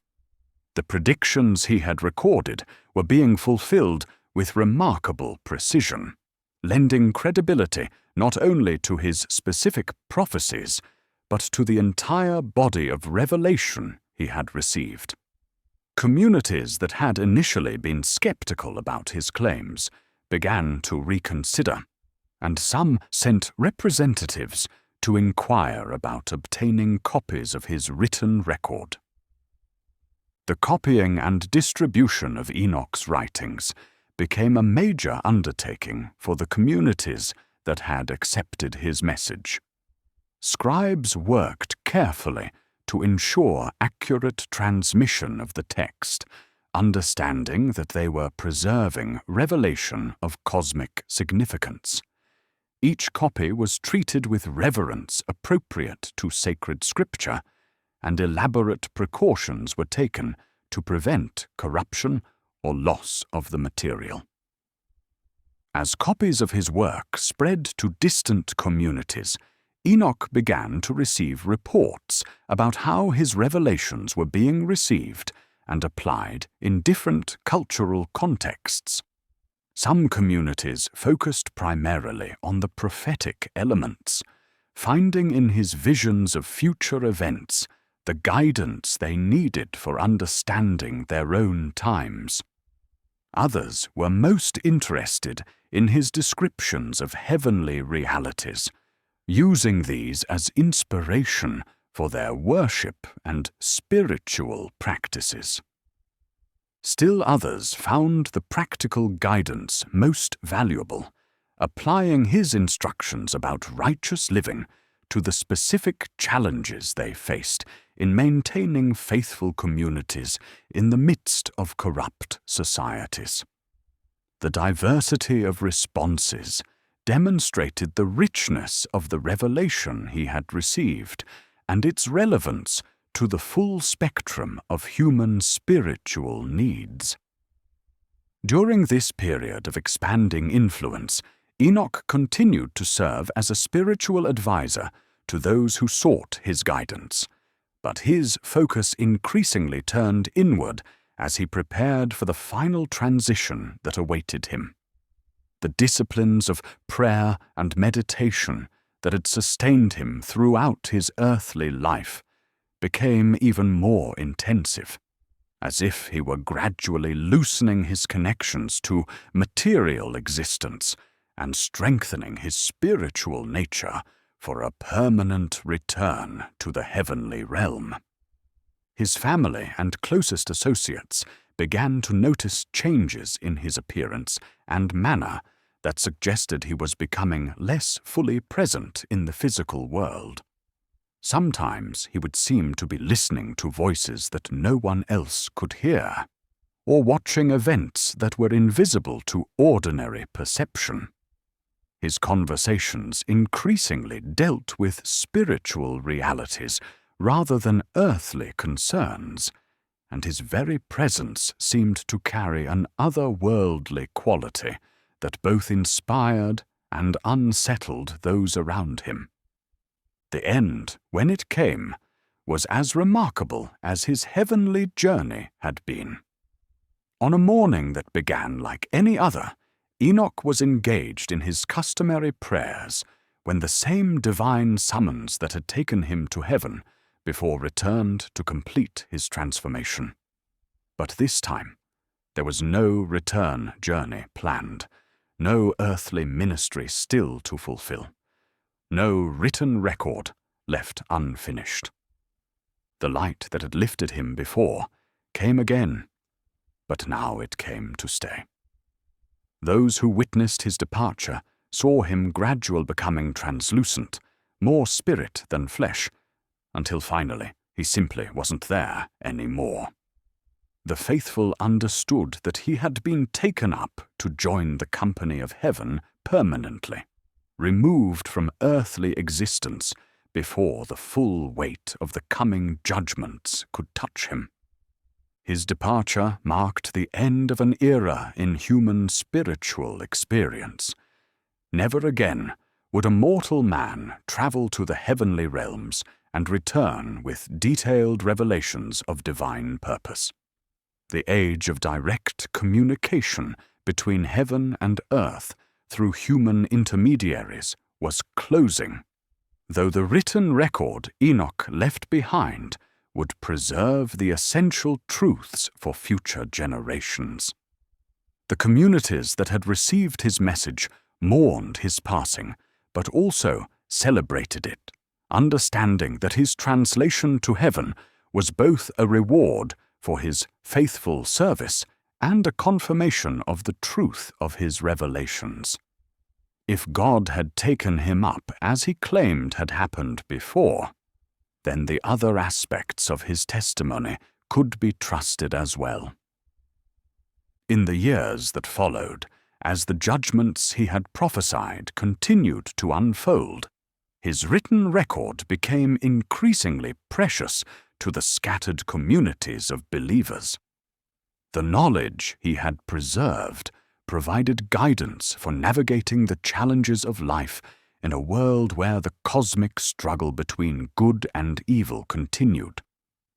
A: The predictions he had recorded were being fulfilled with remarkable precision, lending credibility not only to his specific prophecies, but to the entire body of revelation he had received. Communities that had initially been skeptical about his claims began to reconsider, and some sent representatives to inquire about obtaining copies of his written record. The copying and distribution of Enoch's writings became a major undertaking for the communities that had accepted his message. Scribes worked carefully to ensure accurate transmission of the text, understanding that they were preserving revelation of cosmic significance. Each copy was treated with reverence appropriate to sacred scripture, and elaborate precautions were taken to prevent corruption or loss of the material. As copies of his work spread to distant communities, Enoch began to receive reports about how his revelations were being received and applied in different cultural contexts. Some communities focused primarily on the prophetic elements, finding in his visions of future events the guidance they needed for understanding their own times. Others were most interested in his descriptions of heavenly realities, using these as inspiration for their worship and spiritual practices. Still others found the practical guidance most valuable, applying his instructions about righteous living to the specific challenges they faced in maintaining faithful communities in the midst of corrupt societies. The diversity of responses demonstrated the richness of the revelation he had received and its relevance to the full spectrum of human spiritual needs. During this period of expanding influence, Enoch continued to serve as a spiritual advisor to those who sought his guidance, but his focus increasingly turned inward as he prepared for the final transition that awaited him. The disciplines of prayer and meditation that had sustained him throughout his earthly life became even more intensive, as if he were gradually loosening his connections to material existence and strengthening his spiritual nature for a permanent return to the heavenly realm. His family and closest associates began to notice changes in his appearance and manner that suggested he was becoming less fully present in the physical world. Sometimes he would seem to be listening to voices that no one else could hear, or watching events that were invisible to ordinary perception. His conversations increasingly dealt with spiritual realities rather than earthly concerns, and his very presence seemed to carry an otherworldly quality that both inspired and unsettled those around him. The end, when it came, was as remarkable as his heavenly journey had been. On a morning that began like any other, Enoch was engaged in his customary prayers when the same divine summons that had taken him to heaven before returned to complete his transformation. But this time, there was no return journey planned, no earthly ministry still to fulfill, no written record left unfinished. The light that had lifted him before came again, but now it came to stay. Those who witnessed his departure saw him gradually becoming translucent, more spirit than flesh, until finally he simply wasn't there anymore. The faithful understood that he had been taken up to join the company of heaven permanently, removed from earthly existence before the full weight of the coming judgments could touch him. His departure marked the end of an era in human spiritual experience. Never again would a mortal man travel to the heavenly realms and return with detailed revelations of divine purpose. The age of direct communication between heaven and earth through human intermediaries was closing, though the written record Enoch left behind would preserve the essential truths for future generations. The communities that had received his message mourned his passing, but also celebrated it, understanding that his translation to heaven was both a reward for his faithful service and a confirmation of the truth of his revelations. If God had taken him up as he claimed had happened before, then the other aspects of his testimony could be trusted as well. In the years that followed, as the judgments he had prophesied continued to unfold, his written record became increasingly precious to the scattered communities of believers. The knowledge he had preserved provided guidance for navigating the challenges of life in a world where the cosmic struggle between good and evil continued,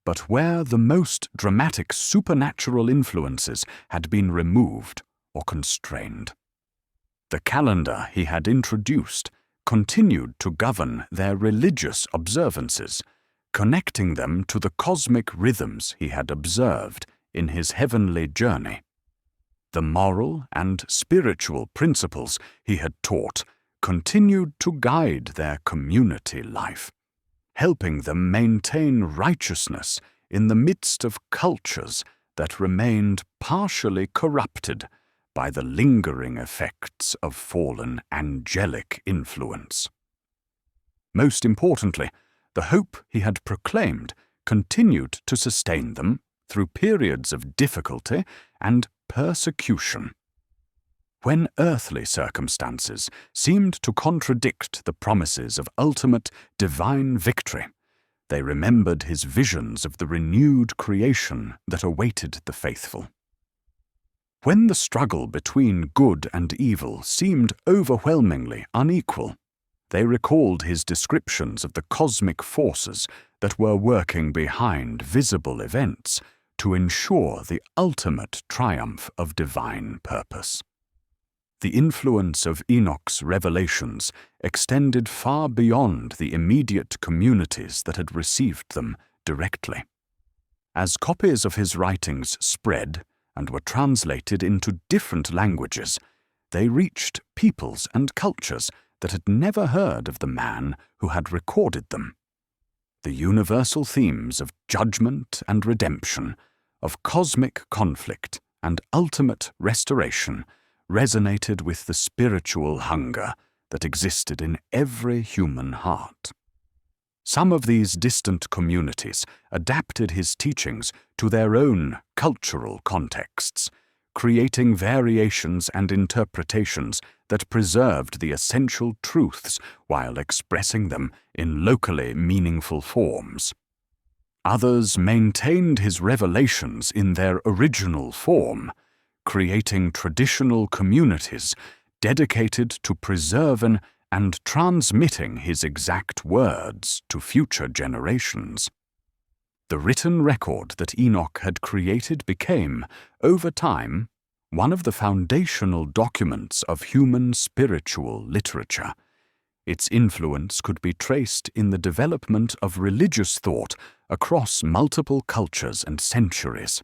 A: but where the most dramatic supernatural influences had been removed or constrained. The calendar he had introduced continued to govern their religious observances, connecting them to the cosmic rhythms he had observed in his heavenly journey. The moral and spiritual principles he had taught continued to guide their community life, helping them maintain righteousness in the midst of cultures that remained partially corrupted by the lingering effects of fallen angelic influence. Most importantly, the hope he had proclaimed continued to sustain them through periods of difficulty and persecution. When earthly circumstances seemed to contradict the promises of ultimate divine victory, they remembered his visions of the renewed creation that awaited the faithful. When the struggle between good and evil seemed overwhelmingly unequal, they recalled his descriptions of the cosmic forces that were working behind visible events to ensure the ultimate triumph of divine purpose. The influence of Enoch's revelations extended far beyond the immediate communities that had received them directly. As copies of his writings spread and were translated into different languages, they reached peoples and cultures that had never heard of the man who had recorded them. The universal themes of judgment and redemption, of cosmic conflict and ultimate restoration resonated with the spiritual hunger that existed in every human heart. Some of these distant communities adapted his teachings to their own cultural contexts, creating variations and interpretations that preserved the essential truths while expressing them in locally meaningful forms. Others maintained his revelations in their original form, creating traditional communities dedicated to preserving and transmitting his exact words to future generations. The written record that Enoch had created became, over time, one of the foundational documents of human spiritual literature. Its influence could be traced in the development of religious thought across multiple cultures and centuries.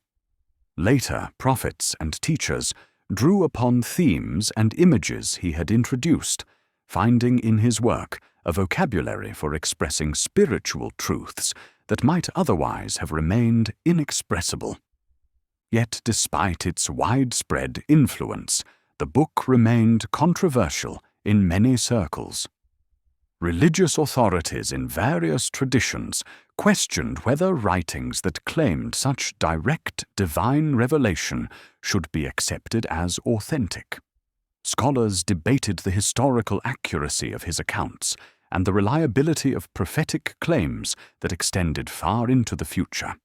A: Later prophets and teachers drew upon themes and images he had introduced, finding in his work a vocabulary for expressing spiritual truths that might otherwise have remained inexpressible. Yet despite its widespread influence, the book remained controversial in many circles. Religious authorities in various traditions questioned whether writings that claimed such direct divine revelation should be accepted as authentic. Scholars debated the historical accuracy of his accounts and the reliability of prophetic claims that extended far into the future.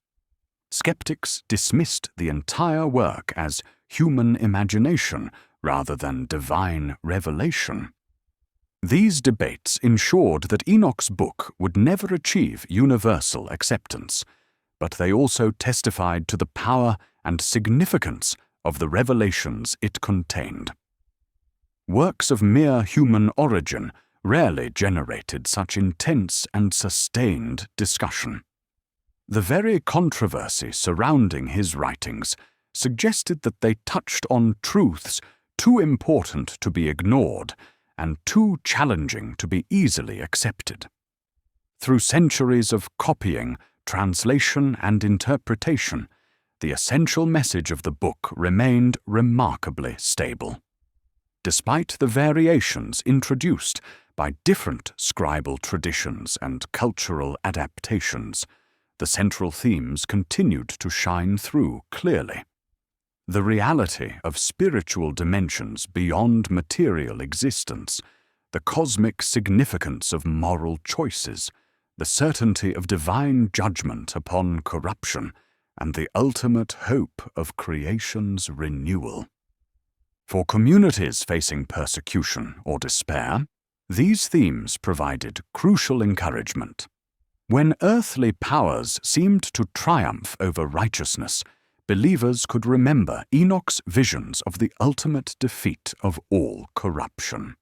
A: Skeptics dismissed the entire work as human imagination rather than divine revelation. These debates ensured that Enoch's book would never achieve universal acceptance, but they also testified to the power and significance of the revelations it contained. Works of mere human origin rarely generated such intense and sustained discussion. The very controversy surrounding his writings suggested that they touched on truths too important to be ignored and too challenging to be easily accepted. Through centuries of copying, translation, and interpretation, the essential message of the book remained remarkably stable. Despite the variations introduced by different scribal traditions and cultural adaptations, the central themes continued to shine through clearly. The reality of spiritual dimensions beyond material existence, the cosmic significance of moral choices, the certainty of divine judgment upon corruption, and the ultimate hope of creation's renewal. For communities facing persecution or despair, these themes provided crucial encouragement. When earthly powers seemed to triumph over righteousness, believers could remember Enoch's visions of the ultimate defeat of all corruption.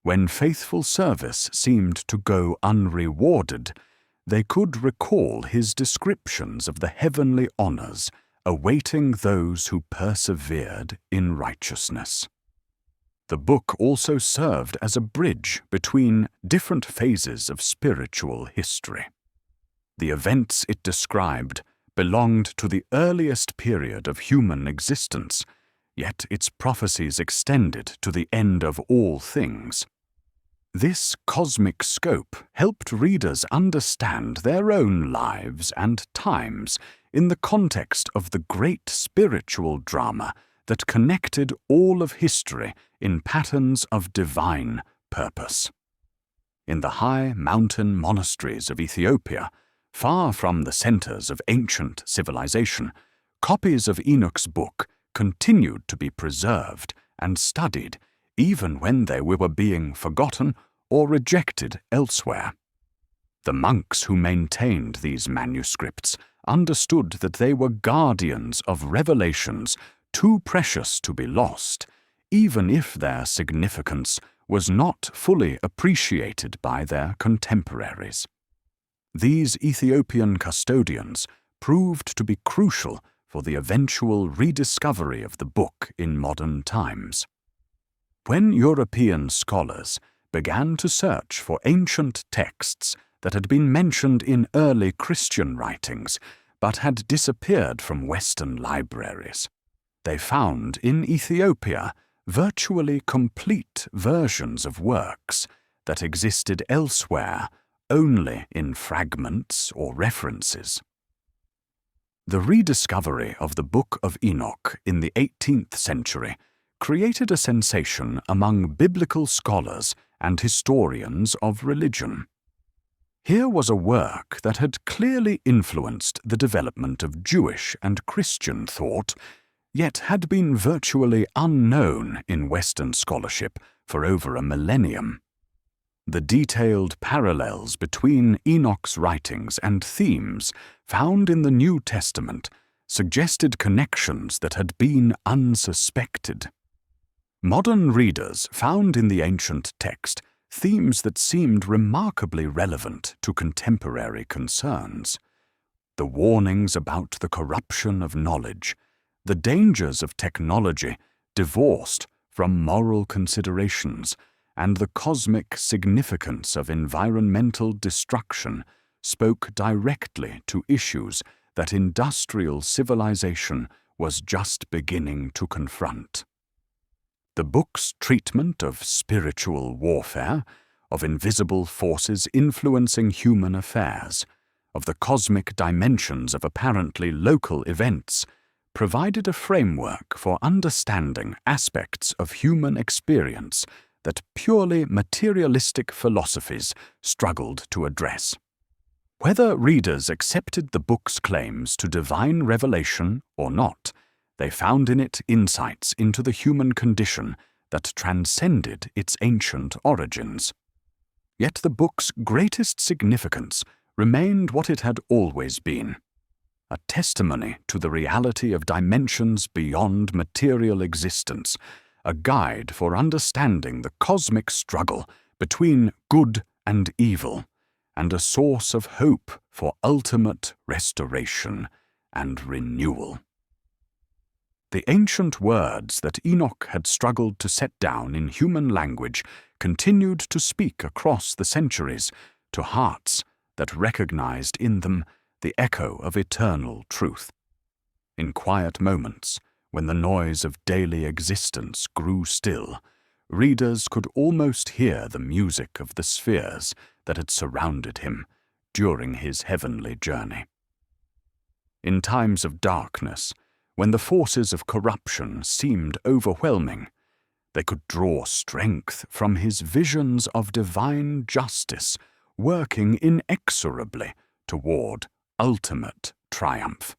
A: When faithful service seemed to go unrewarded, they could recall his descriptions of the heavenly honors awaiting those who persevered in righteousness. The book also served as a bridge between different phases of spiritual history. The events it described belonged to the earliest period of human existence, yet its prophecies extended to the end of all things. This cosmic scope helped readers understand their own lives and times in the context of the great spiritual drama that connected all of history in patterns of divine purpose. In the high mountain monasteries of Ethiopia, far from the centers of ancient civilization, copies of Enoch's book continued to be preserved and studied even when they were being forgotten or rejected elsewhere. The monks who maintained these manuscripts understood that they were guardians of revelations too precious to be lost, even if their significance was not fully appreciated by their contemporaries. These Ethiopian custodians proved to be crucial for the eventual rediscovery of the book in modern times. When European scholars began to search for ancient texts that had been mentioned in early Christian writings but had disappeared from Western libraries, they found in Ethiopia virtually complete versions of works that existed elsewhere only in fragments or references. The rediscovery of the Book of Enoch in the 18th century created a sensation among biblical scholars and historians of religion. Here was a work that had clearly influenced the development of Jewish and Christian thought, yet had been virtually unknown in Western scholarship for over a millennium. The detailed parallels between Enoch's writings and themes found in the New Testament suggested connections that had been unsuspected. Modern readers found in the ancient text themes that seemed remarkably relevant to contemporary concerns. The warnings about the corruption of knowledge, the dangers of technology divorced from moral considerations, and the cosmic significance of environmental destruction spoke directly to issues that industrial civilization was just beginning to confront. The book's treatment of spiritual warfare, of invisible forces influencing human affairs, of the cosmic dimensions of apparently local events, provided a framework for understanding aspects of human experience that purely materialistic philosophies struggled to address. Whether readers accepted the book's claims to divine revelation or not, they found in it insights into the human condition that transcended its ancient origins. Yet the book's greatest significance remained what it had always been: a testimony to the reality of dimensions beyond material existence, a guide for understanding the cosmic struggle between good and evil, and a source of hope for ultimate restoration and renewal. The ancient words that Enoch had struggled to set down in human language continued to speak across the centuries to hearts that recognized in them the echo of eternal truth. In quiet moments, when the noise of daily existence grew still, readers could almost hear the music of the spheres that had surrounded him during his heavenly journey. In times of darkness, when the forces of corruption seemed overwhelming, they could draw strength from his visions of divine justice working inexorably toward ultimate triumph.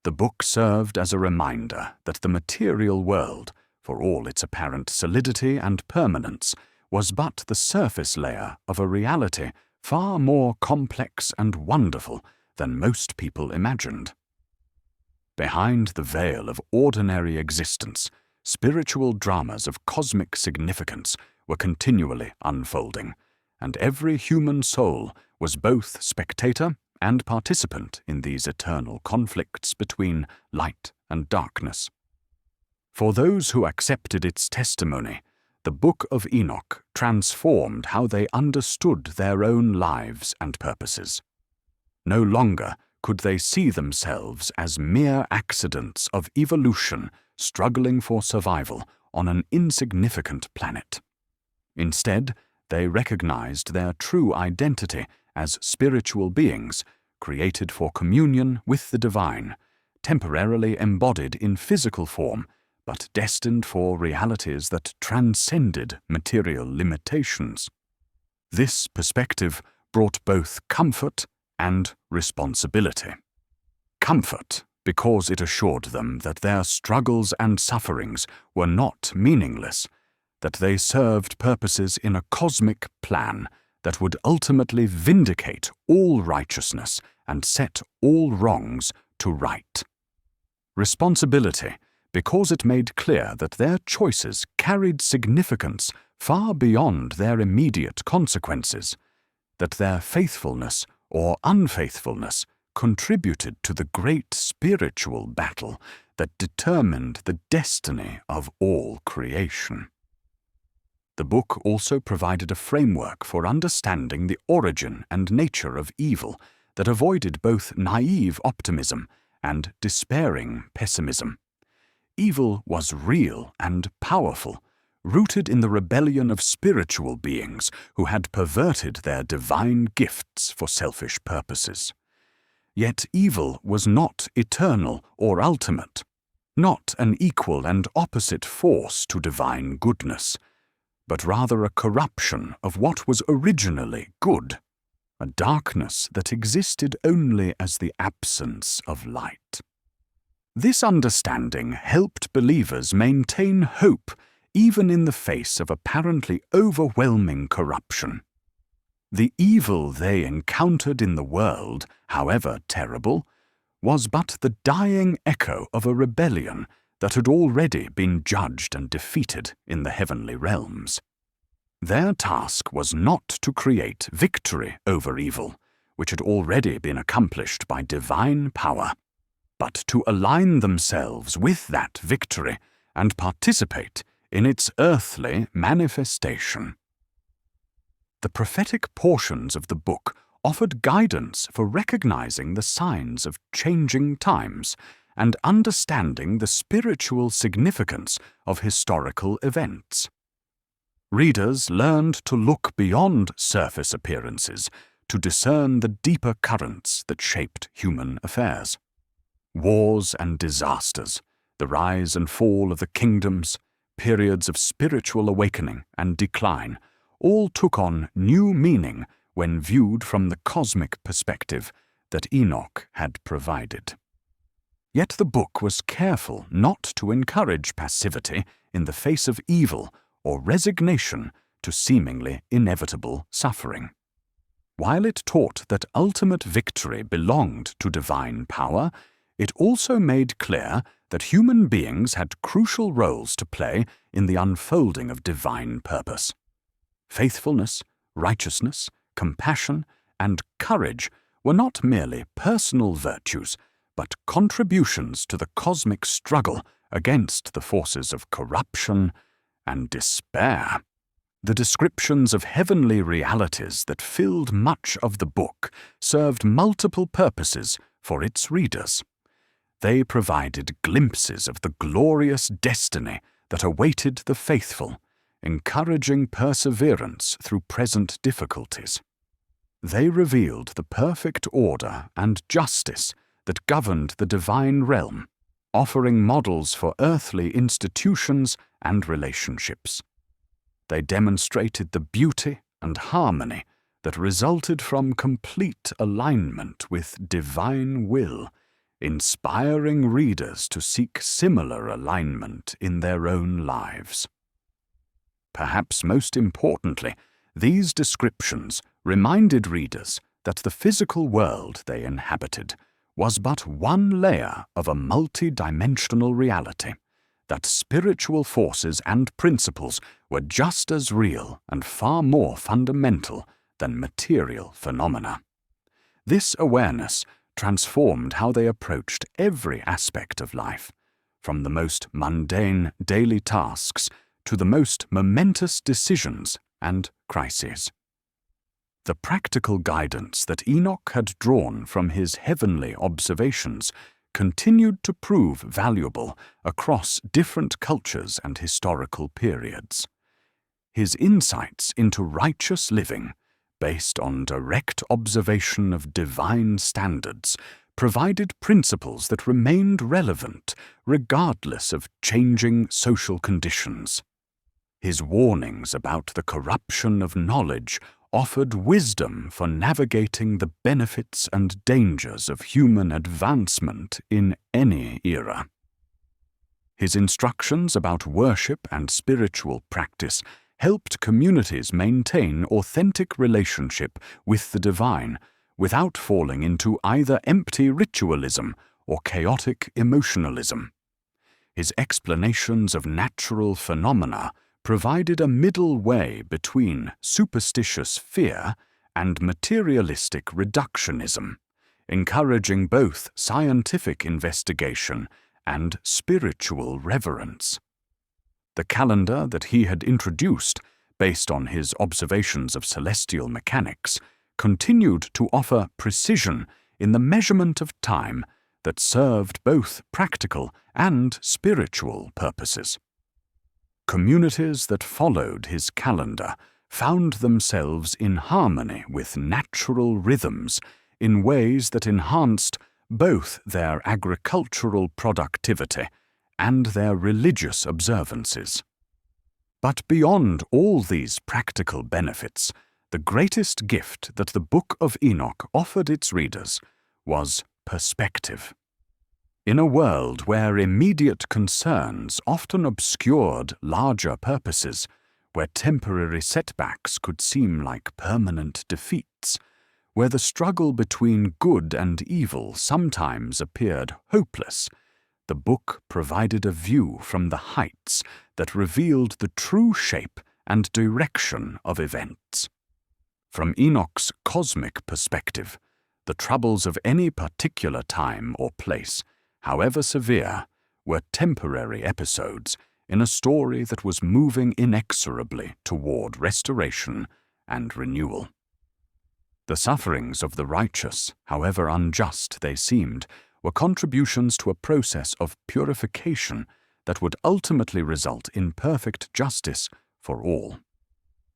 A: The book served as a reminder that the material world, for all its apparent solidity and permanence, was but the surface layer of a reality far more complex and wonderful than most people imagined. Behind the veil of ordinary existence, spiritual dramas of cosmic significance were continually unfolding, and every human soul was both spectator and participant in these eternal conflicts between light and darkness. For those who accepted its testimony, the Book of Enoch transformed how they understood their own lives and purposes. No longer could they see themselves as mere accidents of evolution struggling for survival on an insignificant planet. Instead, they recognized their true identity as spiritual beings created for communion with the divine, temporarily embodied in physical form, but destined for realities that transcended material limitations. This perspective brought both comfort and responsibility. Comfort, because it assured them that their struggles and sufferings were not meaningless, that they served purposes in a cosmic plan that would ultimately vindicate all righteousness and set all wrongs to right. Responsibility, because it made clear that their choices carried significance far beyond their immediate consequences, that their faithfulness or unfaithfulness contributed to the great spiritual battle that determined the destiny of all creation. The book also provided a framework for understanding the origin and nature of evil that avoided both naive optimism and despairing pessimism. Evil was real and powerful, rooted in the rebellion of spiritual beings who had perverted their divine gifts for selfish purposes. Yet evil was not eternal or ultimate, not an equal and opposite force to divine goodness, but rather a corruption of what was originally good, a darkness that existed only as the absence of light. This understanding helped believers maintain hope even in the face of apparently overwhelming corruption. The evil they encountered in the world, however terrible, was but the dying echo of a rebellion that had already been judged and defeated in the heavenly realms. Their task was not to create victory over evil, which had already been accomplished by divine power, but to align themselves with that victory and participate in its earthly manifestation. The prophetic portions of the book offered guidance for recognizing the signs of changing times and understanding the spiritual significance of historical events. Readers learned to look beyond surface appearances to discern the deeper currents that shaped human affairs. Wars and disasters, the rise and fall of the kingdoms, periods of spiritual awakening and decline, all took on new meaning when viewed from the cosmic perspective that Enoch had provided. Yet the book was careful not to encourage passivity in the face of evil or resignation to seemingly inevitable suffering. While it taught that ultimate victory belonged to divine power, it also made clear that human beings had crucial roles to play in the unfolding of divine purpose. Faithfulness, righteousness, compassion, and courage were not merely personal virtues, but contributions to the cosmic struggle against the forces of corruption and despair. The descriptions of heavenly realities that filled much of the book served multiple purposes for its readers. They provided glimpses of the glorious destiny that awaited the faithful, encouraging perseverance through present difficulties. They revealed the perfect order and justice that governed the divine realm, offering models for earthly institutions and relationships. They demonstrated the beauty and harmony that resulted from complete alignment with divine will, inspiring readers to seek similar alignment in their own lives. Perhaps most importantly, these descriptions reminded readers that the physical world they inhabited was but one layer of a multi-dimensional reality, that spiritual forces and principles were just as real and far more fundamental than material phenomena. This awareness transformed how they approached every aspect of life, from the most mundane daily tasks to the most momentous decisions and crises. The practical guidance that Enoch had drawn from his heavenly observations continued to prove valuable across different cultures and historical periods. His insights into righteous living, based on direct observation of divine standards, provided principles that remained relevant regardless of changing social conditions. His warnings about the corruption of knowledge offered wisdom for navigating the benefits and dangers of human advancement in any era. His instructions about worship and spiritual practice helped communities maintain authentic relationship with the divine without falling into either empty ritualism or chaotic emotionalism. His explanations of natural phenomena provided a middle way between superstitious fear and materialistic reductionism, encouraging both scientific investigation and spiritual reverence. The calendar that he had introduced, based on his observations of celestial mechanics, continued to offer precision in the measurement of time that served both practical and spiritual purposes. Communities that followed his calendar found themselves in harmony with natural rhythms in ways that enhanced both their agricultural productivity and their religious observances. But beyond all these practical benefits, the greatest gift that the Book of Enoch offered its readers was perspective. In a world where immediate concerns often obscured larger purposes, where temporary setbacks could seem like permanent defeats, where the struggle between good and evil sometimes appeared hopeless, the book provided a view from the heights that revealed the true shape and direction of events. From Enoch's cosmic perspective, the troubles of any particular time or place, however severe, were temporary episodes in a story that was moving inexorably toward restoration and renewal. The sufferings of the righteous, however unjust they seemed, were contributions to a process of purification that would ultimately result in perfect justice for all.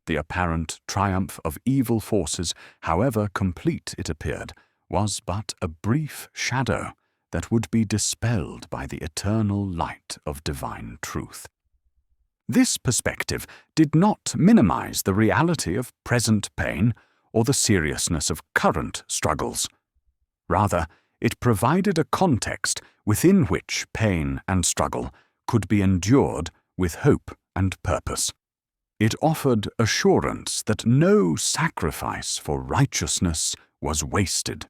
A: The apparent triumph of evil forces, however complete it appeared, was but a brief shadow that would be dispelled by the eternal light of divine truth. This perspective did not minimize the reality of present pain or the seriousness of current struggles. Rather, it provided a context within which pain and struggle could be endured with hope and purpose. It offered assurance that no sacrifice for righteousness was wasted.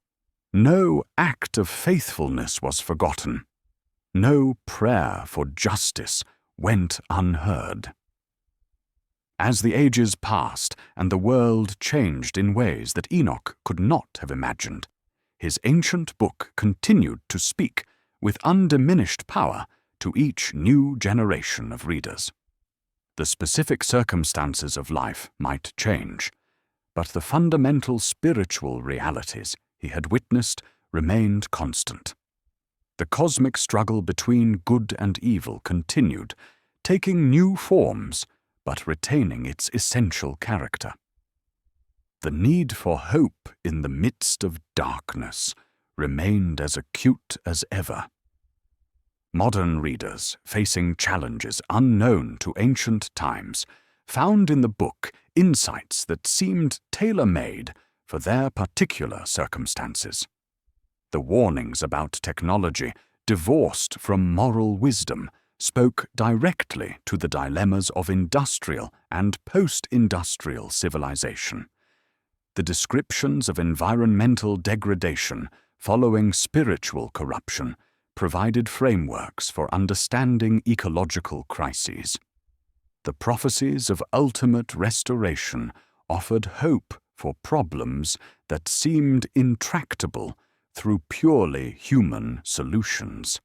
A: No act of faithfulness was forgotten. No prayer for justice went unheard. As the ages passed and the world changed in ways that Enoch could not have imagined, his ancient book continued to speak with undiminished power to each new generation of readers. The specific circumstances of life might change, but the fundamental spiritual realities he had witnessed remained constant. The cosmic struggle between good and evil continued, taking new forms but retaining its essential character. The need for hope in the midst of darkness remained as acute as ever. Modern readers, facing challenges unknown to ancient times, found in the book insights that seemed tailor-made for their particular circumstances. The warnings about technology, divorced from moral wisdom, spoke directly to the dilemmas of industrial and post-industrial civilization. The descriptions of environmental degradation following spiritual corruption provided frameworks for understanding ecological crises. The prophecies of ultimate restoration offered hope for problems that seemed intractable through purely human solutions.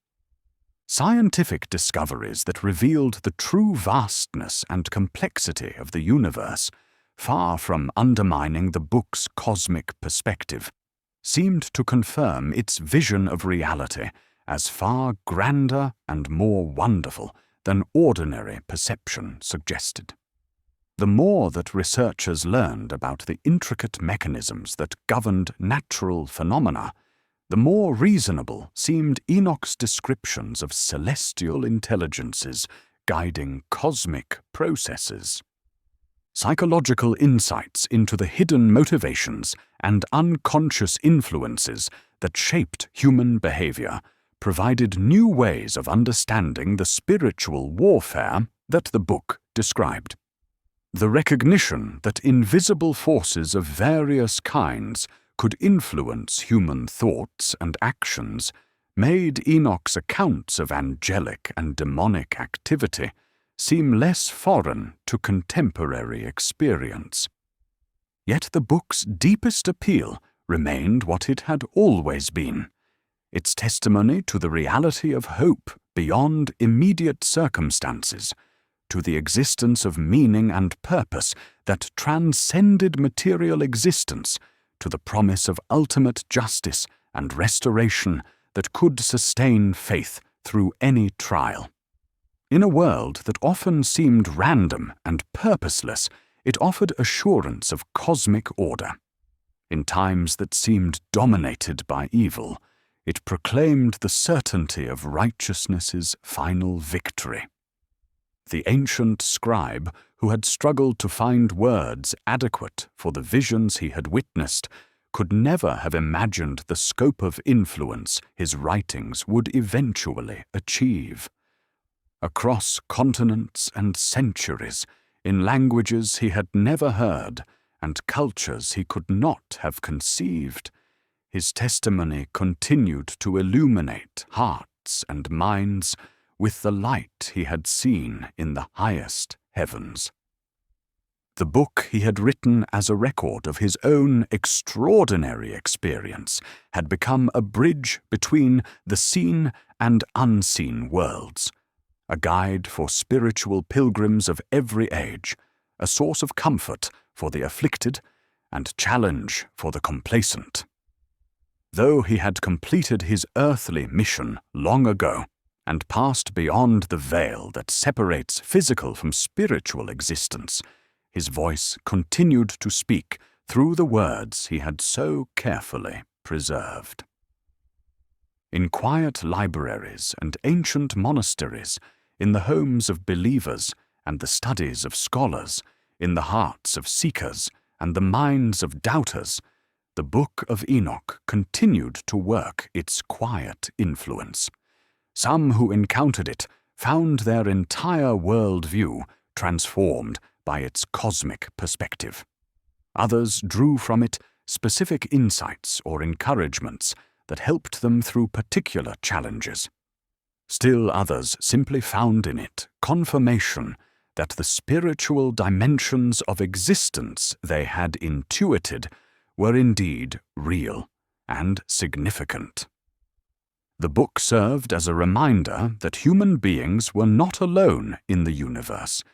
A: Scientific discoveries that revealed the true vastness and complexity of the universe, far from undermining the book's cosmic perspective, seemed to confirm its vision of reality as far grander and more wonderful than ordinary perception suggested. The more that researchers learned about the intricate mechanisms that governed natural phenomena, the more reasonable seemed Enoch's descriptions of celestial intelligences guiding cosmic processes. Psychological insights into the hidden motivations and unconscious influences that shaped human behavior provided new ways of understanding the spiritual warfare that the book described. The recognition that invisible forces of various kinds could influence human thoughts and actions made Enoch's accounts of angelic and demonic activity seem less foreign to contemporary experience. Yet the book's deepest appeal remained what it had always been: its testimony to the reality of hope beyond immediate circumstances, to the existence of meaning and purpose that transcended material existence, to the promise of ultimate justice and restoration that could sustain faith through any trial. In a world that often seemed random and purposeless, it offered assurance of cosmic order. In times that seemed dominated by evil, it proclaimed the certainty of righteousness's final victory. The ancient scribe, who had struggled to find words adequate for the visions he had witnessed, could never have imagined the scope of influence his writings would eventually achieve. Across continents and centuries, in languages he had never heard and cultures he could not have conceived, his testimony continued to illuminate hearts and minds with the light he had seen in the highest heavens. The book he had written as a record of his own extraordinary experience had become a bridge between the seen and unseen worlds, a guide for spiritual pilgrims of every age, a source of comfort for the afflicted and challenge for the complacent. Though he had completed his earthly mission long ago and passed beyond the veil that separates physical from spiritual existence, his voice continued to speak through the words he had so carefully preserved. In quiet libraries and ancient monasteries, in the homes of believers and the studies of scholars, in the hearts of seekers and the minds of doubters, the Book of Enoch continued to work its quiet influence. Some who encountered it found their entire worldview transformed by its cosmic perspective. Others drew from it specific insights or encouragements that helped them through particular challenges. Still others simply found in it confirmation that the spiritual dimensions of existence they had intuited were indeed real and significant. The book served as a reminder that human beings were not alone in the universe,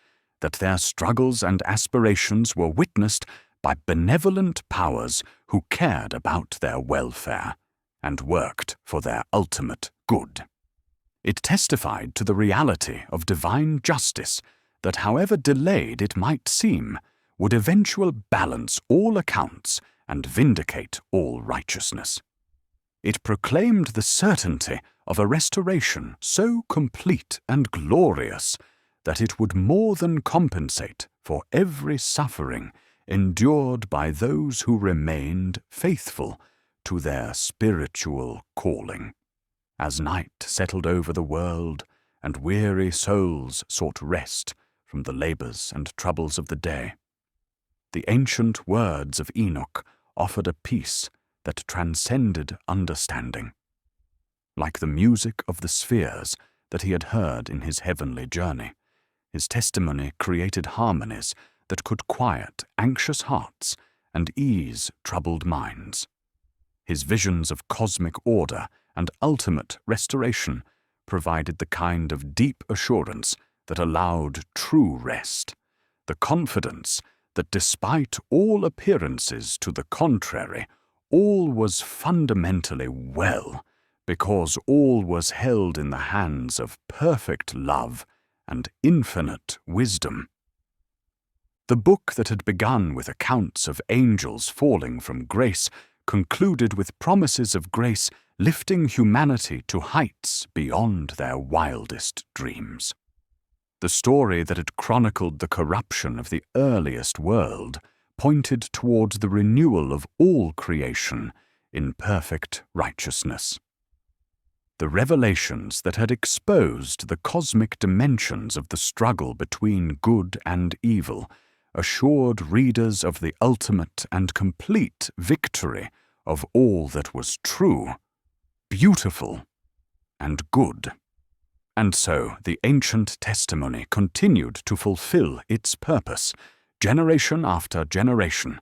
A: that their struggles and aspirations were witnessed by benevolent powers who cared about their welfare and worked for their ultimate good. It testified to the reality of divine justice that, however delayed it might seem, would eventually balance all accounts and vindicate all righteousness. It proclaimed the certainty of a restoration so complete and glorious that it would more than compensate for every suffering endured by those who remained faithful to their spiritual calling. As night settled over the world and weary souls sought rest from the labors and troubles of the day, the ancient words of Enoch offered a peace that transcended understanding. Like the music of the spheres that he had heard in his heavenly journey, his testimony created harmonies that could quiet anxious hearts and ease troubled minds. His visions of cosmic order and ultimate restoration provided the kind of deep assurance that allowed true rest, the confidence that despite all appearances to the contrary, all was fundamentally well, because all was held in the hands of perfect love and infinite wisdom. The book that had begun with accounts of angels falling from grace concluded with promises of grace lifting humanity to heights beyond their wildest dreams. The story that had chronicled the corruption of the earliest world pointed towards the renewal of all creation in perfect righteousness. The revelations that had exposed the cosmic dimensions of the struggle between good and evil assured readers of the ultimate and complete victory of all that was true, beautiful, and good. And so the ancient testimony continued to fulfill its purpose, generation after generation,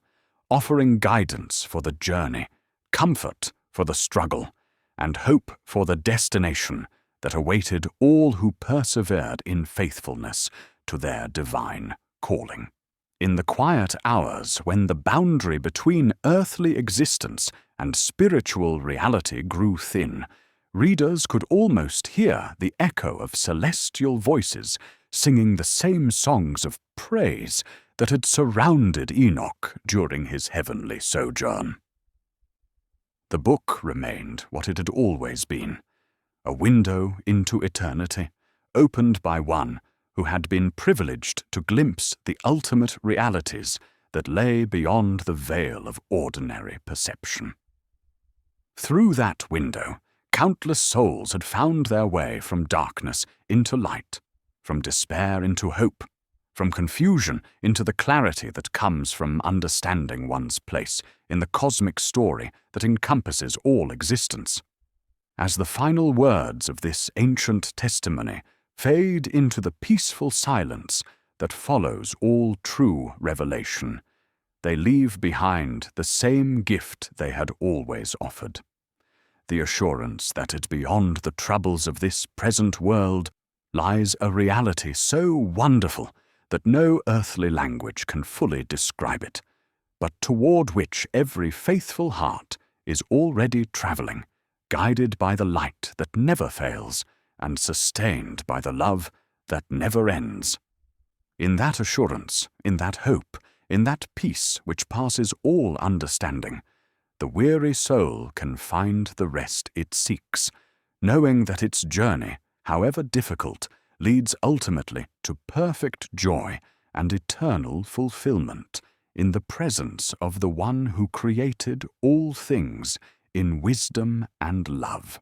A: offering guidance for the journey, comfort for the struggle, and hope for the destination that awaited all who persevered in faithfulness to their divine calling. In the quiet hours when the boundary between earthly existence and spiritual reality grew thin, readers could almost hear the echo of celestial voices singing the same songs of praise that had surrounded Enoch during his heavenly sojourn. The book remained what it had always been, a window into eternity, opened by one who had been privileged to glimpse the ultimate realities that lay beyond the veil of ordinary perception. Through that window, countless souls had found their way from darkness into light, from despair into hope, from confusion into the clarity that comes from understanding one's place in the cosmic story that encompasses all existence. As the final words of this ancient testimony fade into the peaceful silence that follows all true revelation, they leave behind the same gift they had always offered: the assurance that beyond the troubles of this present world lies a reality so wonderful that no earthly language can fully describe it, but toward which every faithful heart is already traveling, guided by the light that never fails and sustained by the love that never ends. In that assurance, in that hope, in that peace which passes all understanding, the weary soul can find the rest it seeks, knowing that its journey, however difficult, leads ultimately to perfect joy and eternal fulfillment in the presence of the one who created all things in wisdom and love.